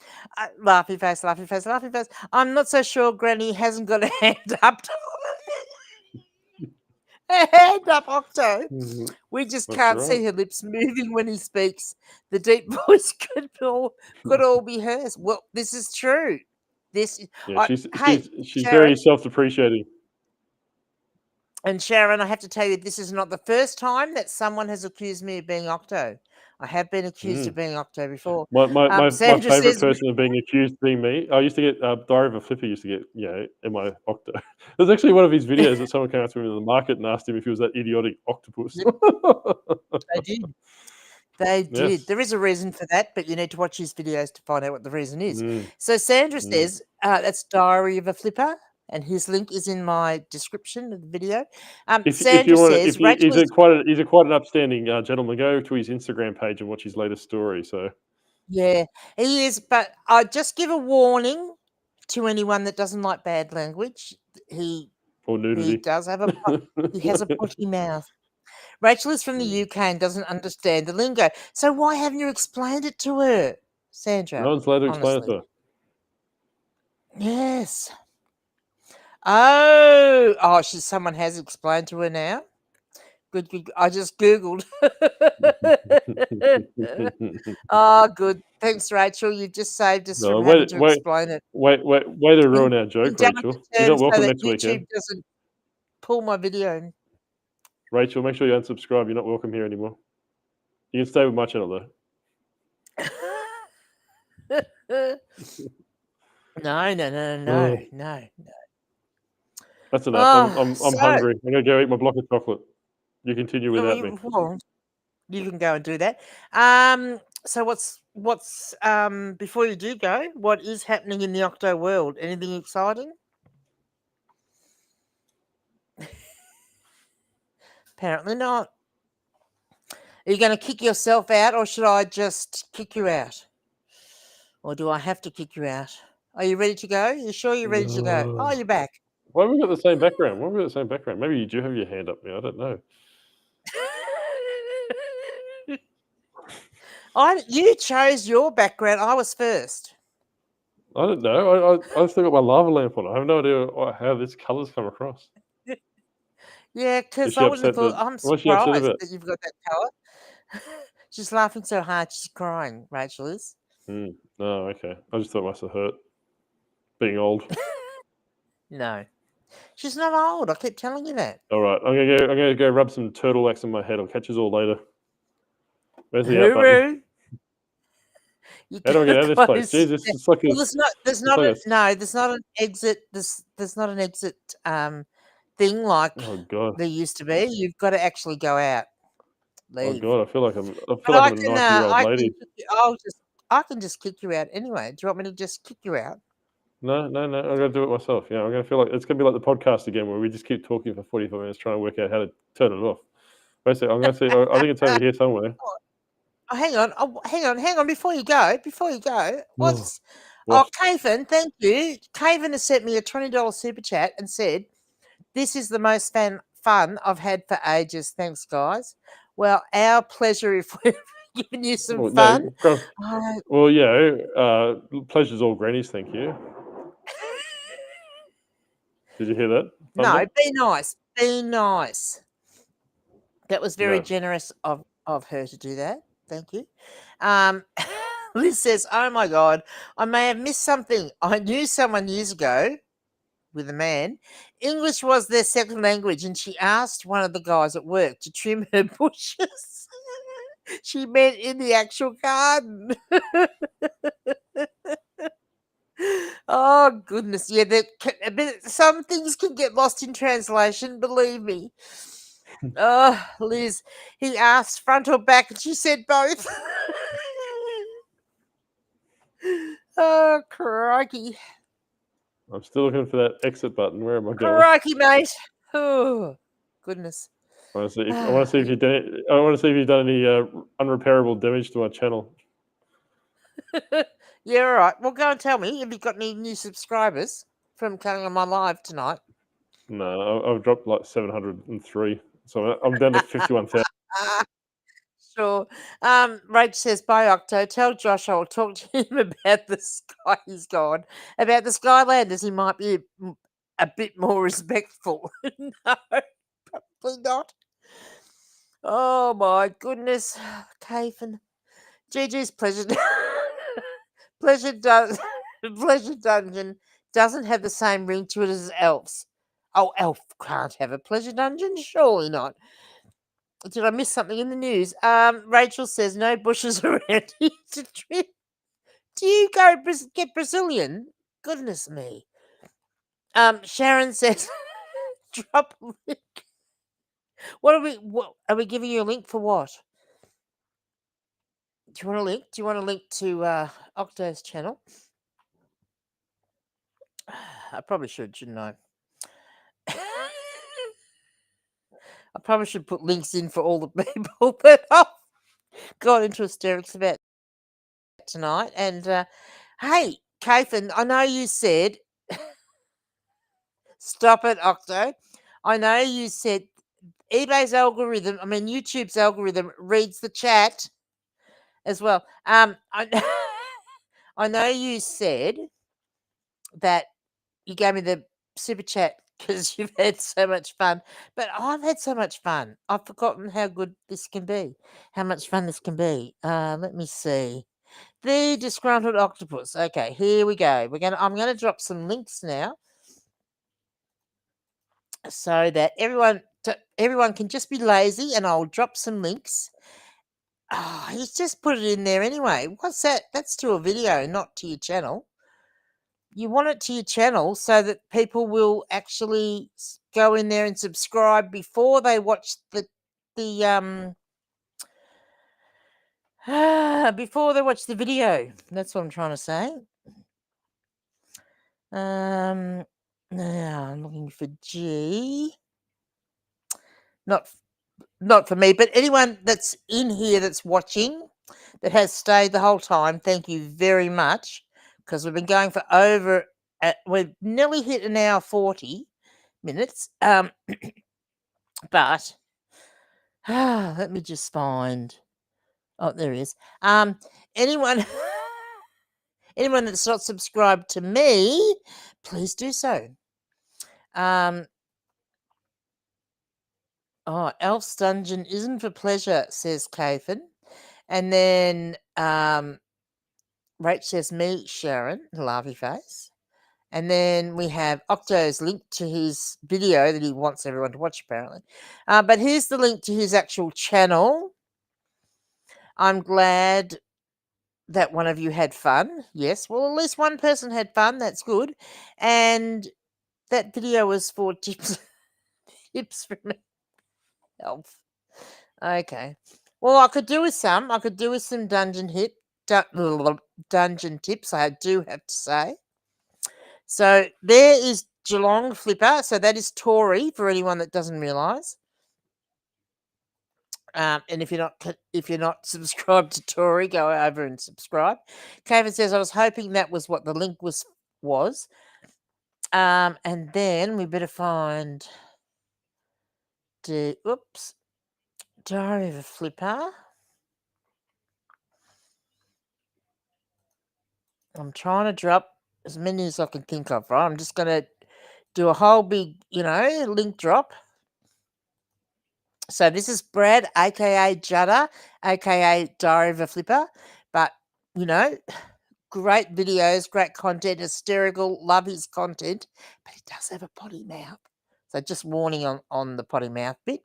Laughy face. I'm not so sure Granny hasn't got a hand up. A hand up, Octo. Mm-hmm. We just can't see her lips moving when he speaks. The deep voice could all be hers. Well, this is true. She's very self-depreciating. And Sharon, I have to tell you, this is not the first time that someone has accused me of being Octo. I have been accused of being Octo before. My favourite person of being accused being me. I used to get Diary of a Flipper used to get in my Octo. There's actually one of his videos that someone came up to him in the market and asked him if he was that idiotic octopus. They did. They did. Yes. There is a reason for that, but you need to watch his videos to find out what the reason is. So Sandra says that's Diary of a Flipper, and his link is in my description of the video. He's quite an upstanding gentleman. Go to his Instagram page and watch his latest story. So yeah, he is. But I just give a warning to anyone that doesn't like bad language. Or nudity. He does have he has a potty mouth. Rachel is from the UK and doesn't understand the lingo. So why haven't you explained it to her, Sandra? No one's allowed to explain it to her. Yes. Oh, someone has explained to her now. Good. I just Googled. Oh, good. Thanks, Rachel. You just saved us from having to explain it. Way to ruin our joke, Rachel. You're not welcome next weekend. YouTube doesn't pull my video. Rachel, make sure you unsubscribe. You're not welcome here anymore. You can stay with my channel, though. No. That's enough. I'm hungry. I'm going to go eat my block of chocolate. You continue without me. Well, you can go and do that. So what's before you do go, what is happening in the Octo world? Anything exciting? Apparently not. Are you going to kick yourself out, or should I just kick you out? Or do I have to kick you out? Are you ready to go? Are you sure you're ready to go? Oh, you're back. Why have we got the same background? Maybe you do have your hand up now. I don't know. You chose your background. I was first. I don't know. I still got my lava lamp on. I have no idea how this colour's come across. Yeah, Is because she I wouldn't have upset that? thought. I'm What's she upset surprised about? that you've got that colour. She's laughing so hard she's crying. Rachel is. Oh, okay. I just thought it must have hurt. Being old. No, she's not old. I keep telling you that. All right, I'm gonna go rub some turtle wax on my head. I'll catch you all later. Where's the out button? Hooroo! You How do I get out of this place? close. Jesus, it's like a. Well, there's It's not like a a. no. There's not an exit. There's not an exit thing like Oh god. there used to be. You've got to actually go out, Oh leave. god. I feel like I'm. I feel But like I I'm a can 90-year-old lady. I can just kick you out anyway. Do you want me to just kick you out? No. I'm gonna do it myself. Yeah, I'm gonna feel like it's gonna be like the podcast again, where we just keep talking for 45 minutes trying to work out how to turn it off. Basically, I'm gonna see. I think it's over here somewhere. Oh, hang on. Oh, hang on. Before you go, what's What? Caven, thank you. Caven has sent me a $20 super chat and said, "This is the most fun I've had for ages. Thanks, guys. Well, our pleasure if we've given you some Well, fun." no, Oh, well, yeah. Pleasure's all granny's. Thank you. Did you hear that? no, Thunder? be nice. Be nice. That was very No. generous of her to do that. Thank you. Liz says, "Oh my God, I may have missed something. I knew someone years ago with a man. English was their second language, and she asked one of the guys at work to trim her bushes. She meant in the actual garden." Oh goodness, yeah. Some things can get lost in translation. Believe me. Oh, Liz, he asked front or back, and she said both. Oh, crikey. I'm still looking for that exit button. Where am I going? Crikey, mate. Oh, goodness. I want to see if you've done. I want to see if you've done any unrepairable damage to my channel. Yeah, all right. Well, go and tell me if you've got any new subscribers from coming on my live tonight. No, I've dropped like 703, so I'm down to 51,000. Sure. Rach says, "Bye, Octo. Tell Josh I will talk to him about the sky." He's gone. About the Skylanders, he might be a bit more respectful. No, probably not. Oh my goodness, Caven. GG's pleasure. Pleasure Dungeon doesn't have the same ring to it as Elf's. Oh, Elf can't have a pleasure dungeon? Surely not. Did I miss something in the news? Rachel says no bushes around here to trim. Do you go get Brazilian? Goodness me. Sharon says drop a link. What are we giving you a link for what? Do you want a link? Do you want a link to Octo's channel? I probably shouldn't I? I probably should put links in for all the people that I've got into hysterics about tonight. And hey, Kathan, I know you said stop it, Octo. I know you said YouTube's algorithm reads the chat as well. I know you said that you gave me the super chat because you've had so much fun, but I've had so much fun. I've forgotten how good this can be, how much fun this can be. Let me see. The Disgruntled Octopus. Okay, here we go. I'm gonna drop some links now, so that everyone can just be lazy, and I'll drop some links. Oh, he's just put it in there anyway. What's that? That's to a video, not to your channel. You want it to your channel so that people will actually go in there and subscribe before they watch before they watch the video. That's what I'm trying to say. Now I'm looking for G. Not for me, but anyone that's in here that's watching that has stayed the whole time, thank you very much, because we've been going for we've nearly hit an hour 40 minutes. But let me just find. Oh, there he is. Anyone Anyone that's not subscribed to me, please do so. Elf's Dungeon isn't for pleasure, says Kathan. And then Rach says, me, Sharon, laughy face. And then we have Octo's link to his video that he wants everyone to watch, apparently. But here's the link to his actual channel. I'm glad that one of you had fun. Yes, well, at least one person had fun. That's good. And that video was for tips from Elf. Okay. Well, I could do with some. I could do with some dungeon tips, I do have to say. So there is Geelong Flipper. So that is Tori, for anyone that doesn't realise. And if you're not subscribed to Tori, go over and subscribe. Kevin says, I was hoping that was what the link was. And then we better find Diary of a Flipper. I'm trying to drop as many as I can think of, right? I'm just going to do a whole big, link drop. So this is Brad, a.k.a. Judder, a.k.a. Diary of a Flipper. But, great videos, great content, hysterical, love his content. But he does have a potty mouth. So just warning on the potty mouth bit.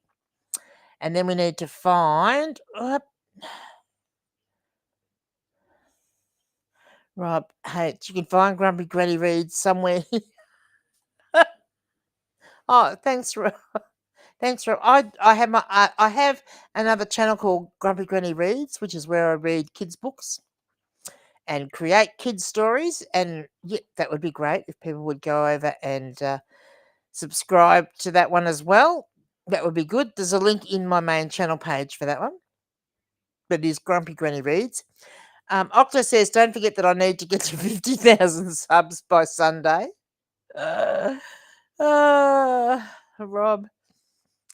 And then we need to find... Rob, hey, you can find Grumpy Granny Reads somewhere. Oh, thanks, Rob. Thanks, Rob. I have another channel called Grumpy Granny Reads, which is where I read kids' books and create kids' stories. And yeah, that would be great if people would go over and subscribe to that one as well. That would be good. There's a link in my main channel page for that one. But it is Grumpy Granny Reads. Octo says, don't forget that I need to get to 50,000 subs by Sunday. Rob,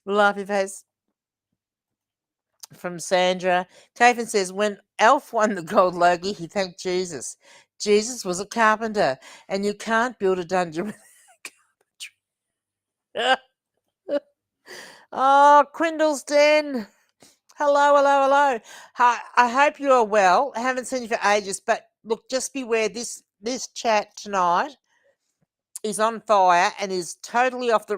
laughy face. From Sandra. Kathan says, when Elf won the Gold Logie, he thanked Jesus. Jesus was a carpenter, and you can't build a dungeon without carpentry. Quindle's Den. Hello. I hope you are well. I haven't seen you for ages, but look, just beware. This chat tonight is on fire and is totally off the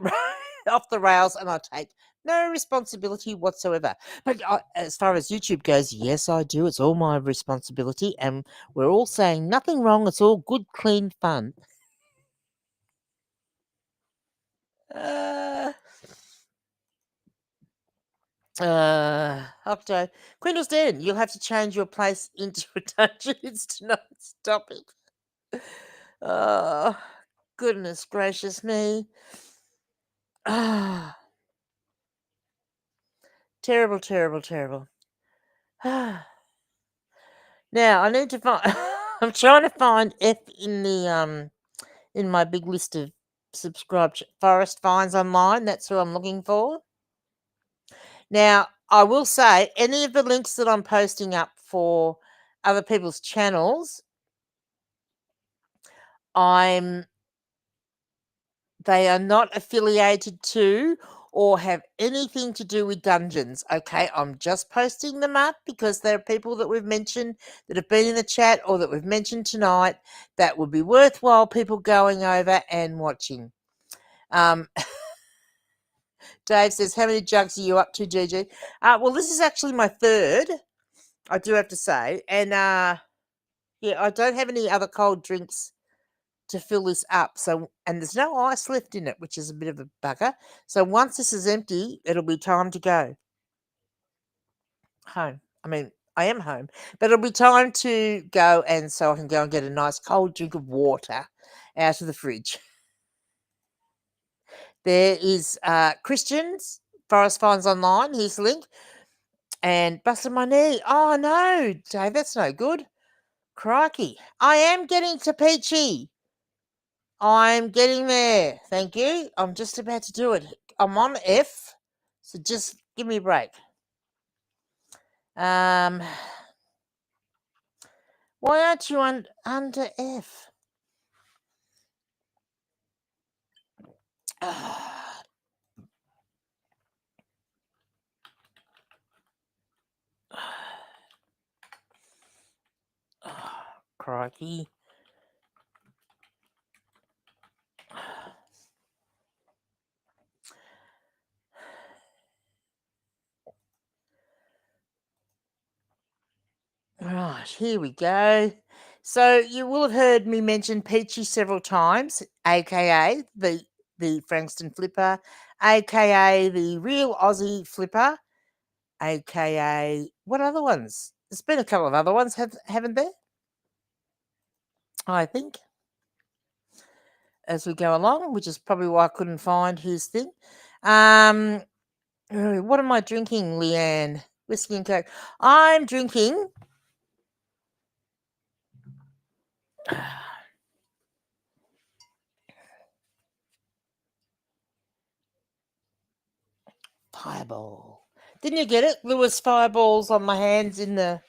rails, and I take no responsibility whatsoever. But as far as YouTube goes, yes, I do. It's all my responsibility, and we're all saying nothing wrong. It's all good, clean fun. Octo. Quindle's Den. You'll have to change your place into a dungeon. It's tonight's topic. Goodness gracious me. Terrible. Now I need to find I'm trying to find F in the in my big list of subscribed Forest Finds Online. That's who I'm looking for. Now, I will say any of the links that I'm posting up for other people's channels, they are not affiliated to or have anything to do with dungeons. Okay, I'm just posting them up because there are people that we've mentioned that have been in the chat or that we've mentioned tonight that would be worthwhile people going over and watching. Dave says, how many jugs are you up to, Gigi? Well, this is actually my third, I do have to say. And, I don't have any other cold drinks to fill this up. So, and there's no ice left in it, which is a bit of a bugger. So once this is empty, it'll be time to go home. I mean, I am home, but it'll be time to go, and so I can go and get a nice cold drink of water out of the fridge. There is Christian's Forest Finds Online. Here's the link. And busted my knee. Oh, no, Dave, that's no good. Crikey. I am getting to Peachy. I'm getting there. Thank you. I'm just about to do it. I'm on F, so just give me a break. Why aren't you under F? Crikey. Right, here we go. So you will have heard me mention Peachy several times, aka the Frankston Flipper, aka the real Aussie Flipper, aka what other ones? There's been a couple of other ones, haven't there? I think. As we go along, which is probably why I couldn't find his thing. What am I drinking, Leanne? Whiskey and Coke. I'm drinking Fireball. Didn't you get it? There was fireballs on my hands in the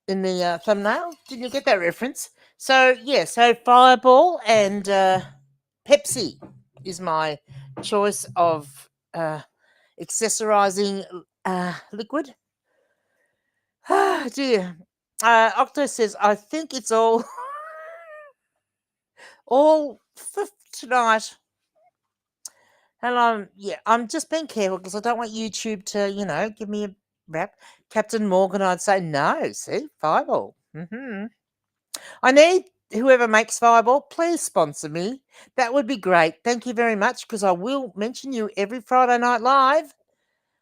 thumbnail. Didn't you get that reference? So yeah, so Fireball and Pepsi is my choice of accessorizing liquid. Ah, dear. Octo says, I think it's all for tonight. And I'm just being careful because I don't want YouTube to, give me a rap. Captain Morgan, I'd say no. See, Fireball. I need whoever makes Fireball, please sponsor me. That would be great. Thank you very much because I will mention you every Friday Night Live.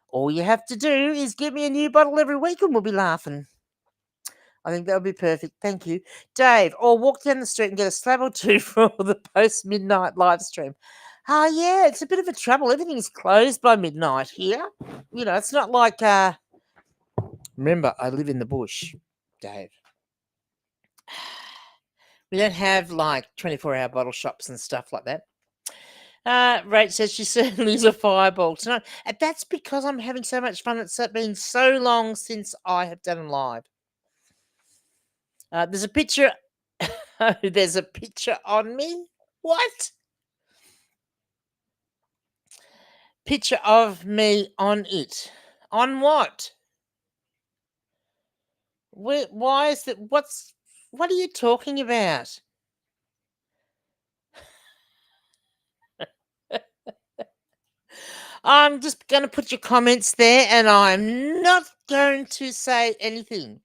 All you have to do is give me a new bottle every week and we'll be laughing. I think that would be perfect. Thank you. Dave, or walk down the street and get a slab or two for the post-midnight live stream. Yeah, it's a bit of a trouble. Everything's closed by midnight here. It's not like... Remember, I live in the bush, Dave. We don't have, 24-hour bottle shops and stuff like that. Rach says she certainly is a Fireball tonight. And that's because I'm having so much fun. It's been so long since I have done live. There's a picture. There's a picture on me. What? Picture of me on it. On what? Why is that? What are you talking about? I'm just going to put your comments there and I'm not going to say anything.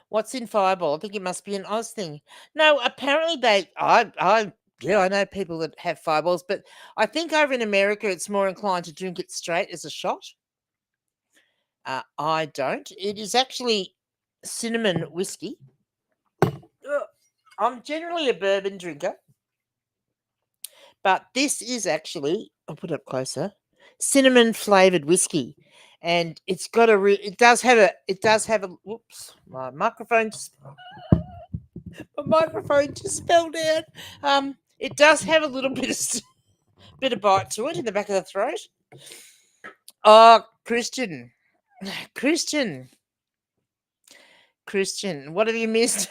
What's in Fireball? I think it must be an Oz thing. No, apparently I know people that have Fireballs, but I think over in America it's more inclined to drink it straight as a shot. I don't. It is actually cinnamon whiskey. I'm generally a bourbon drinker, but this is actually, I'll put it up closer, cinnamon flavored whiskey. And it's got it does have a, whoops, my microphone just fell down. It does have a little bit of bite to it in the back of the throat. Oh, Christian, what have you missed?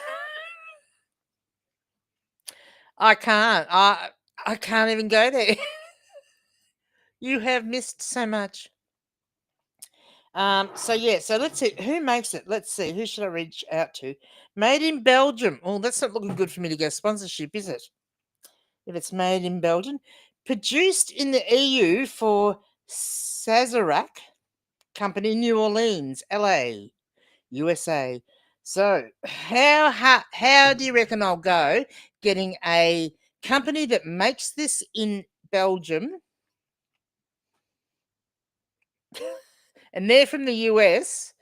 I can't even go there. You have missed so much. So let's see who makes it. Let's see, who should I reach out to? Made in Belgium. Oh, that's not looking good for me to go sponsorship, is it? If it's made in Belgium, produced in the EU for Sazerac Company, New Orleans, LA, USA. So how do you reckon I'll go getting a company that makes this in Belgium? And they're from the US,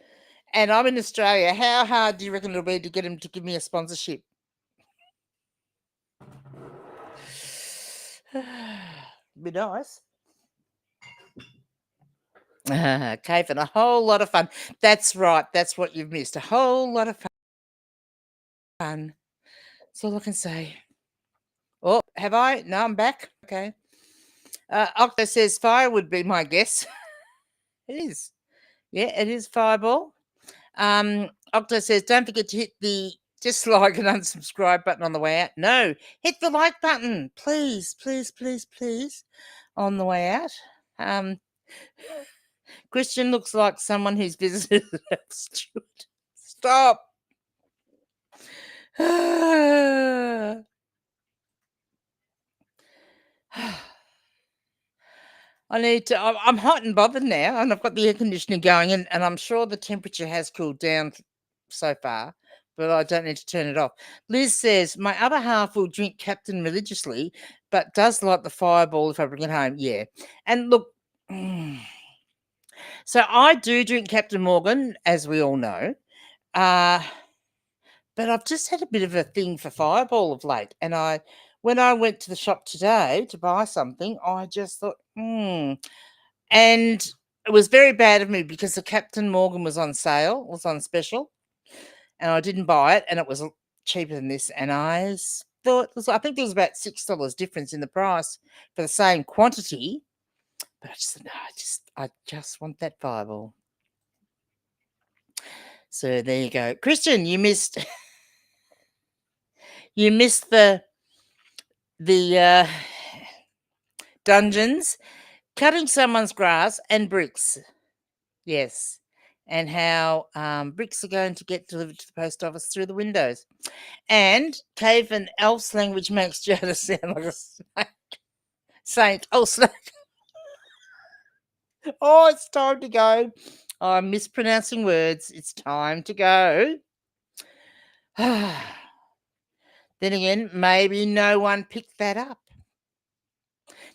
and I'm in Australia. How hard do you reckon it'll be to get them to give me a sponsorship? Be nice. Cave and a whole lot of fun. That's right. That's what you've missed. A whole lot of fun. That's all I can say. Oh, have I? No, I'm back. Okay. Octo says fire would be my guess. It is. Yeah, it is Fireball. Octo says, don't forget to hit the dislike and unsubscribe button on the way out. No, hit the like button, please, please, please, please, on the way out. Christian looks like someone who's visited Stuart. Stop. I'm hot and bothered now, and I've got the air conditioning going, and I'm sure the temperature has cooled down so far, but I don't need to turn it off. Liz says, my other half will drink Captain religiously, but does like the Fireball if I bring it home. Yeah. And look, so I do drink Captain Morgan, as we all know, but I've just had a bit of a thing for Fireball of late, and when I went to the shop today to buy something, I just thought, and it was very bad of me because the Captain Morgan was on sale, was on special, and I didn't buy it, and it was cheaper than this, and I thought, I think there was about $6 difference in the price for the same quantity, but I just said, no, I just want that Fireball. So there you go. Christian, you missed the dungeons, cutting someone's grass, and bricks. Yes. And how bricks are going to get delivered to the post office through the windows. And cave and elf's language makes Jada sound like a snake. Saint. Oh, snake. Oh, it's time to go. Oh, I'm mispronouncing words. It's time to go. Then again, maybe no one picked that up.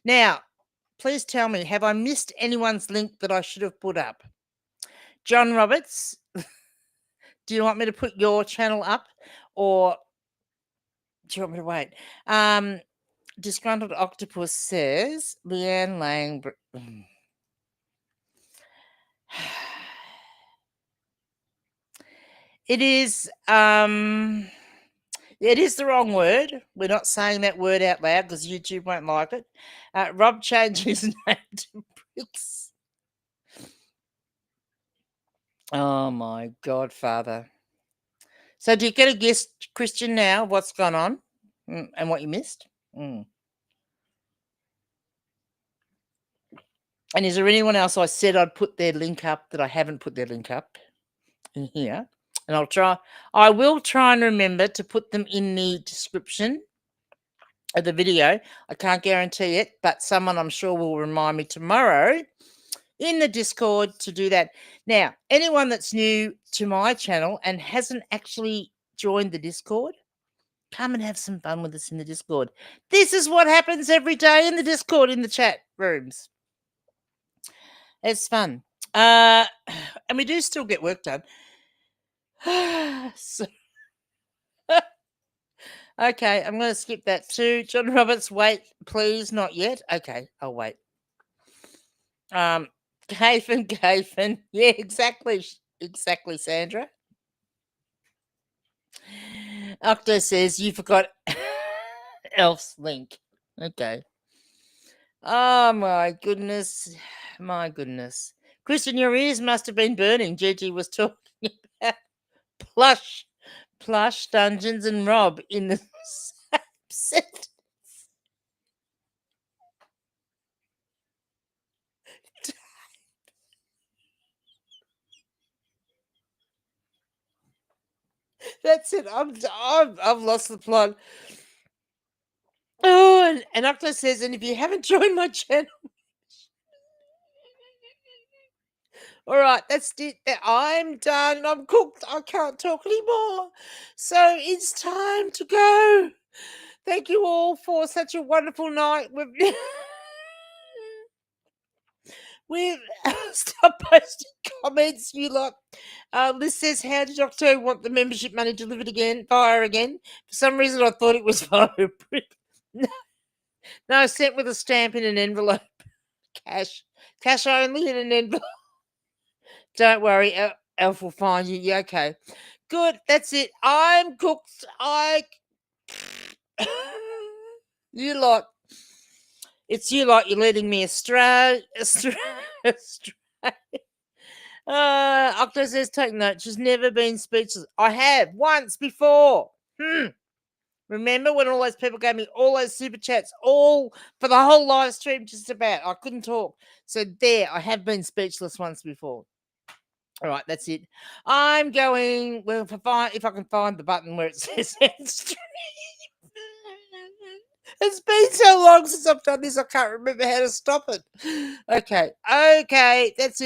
Now, please tell me, have I missed anyone's link that I should have put up? John Roberts, do you want me to put your channel up, or do you want me to wait? Disgruntled Octopus says, Leanne Lang. It is the wrong word. We're not saying that word out loud because YouTube won't like it. Rob changed his name to Bricks. Oh my God, Father. So do you get a guess, Christian, now what's gone on and what you missed? And is there anyone else I said I'd put their link up that I haven't put their link up in here? And I will try and remember to put them in the description of the video. I can't guarantee it, but someone I'm sure will remind me tomorrow in the Discord to do that. Now, anyone that's new to my channel and hasn't actually joined the Discord, come and have some fun with us in the Discord. This is what happens every day in the Discord, in the chat rooms. It's fun. And we do still get work done. So, okay, I'm going to skip that too. John Roberts, wait, please, not yet. Okay, I'll wait. Caven. Yeah, exactly, Sandra. Octo says you forgot Elf's link. Okay. Oh my goodness. Christian, your ears must have been burning. Gigi was talking about plush dungeons and Rob in the same sentence. That's it. I've lost the plot. Oh, and Octo says, and if you haven't joined my channel, all right, that's it. I'm done. I'm cooked. I can't talk anymore. So it's time to go. Thank you all for such a wonderful night. We've stopped posting comments, you lot. Liz says, how did Octo want the membership money delivered again? For some reason, I thought it was via brick. No, sent with a stamp in an envelope. Cash only in an envelope. Don't worry, Elf will find you. Yeah, okay. Good, that's it. I'm cooked. You lot. It's you lot. You're leading me astray. Octo says, take note. She's never been speechless. I have once before. Remember when all those people gave me all those super chats, all for the whole live stream, just about? I couldn't talk. So there, I have been speechless once before. All right, that's it. I'm going. Well, if I can find the button where it says end stream. It's been so long since I've done this, I can't remember how to stop it. Okay, that's it.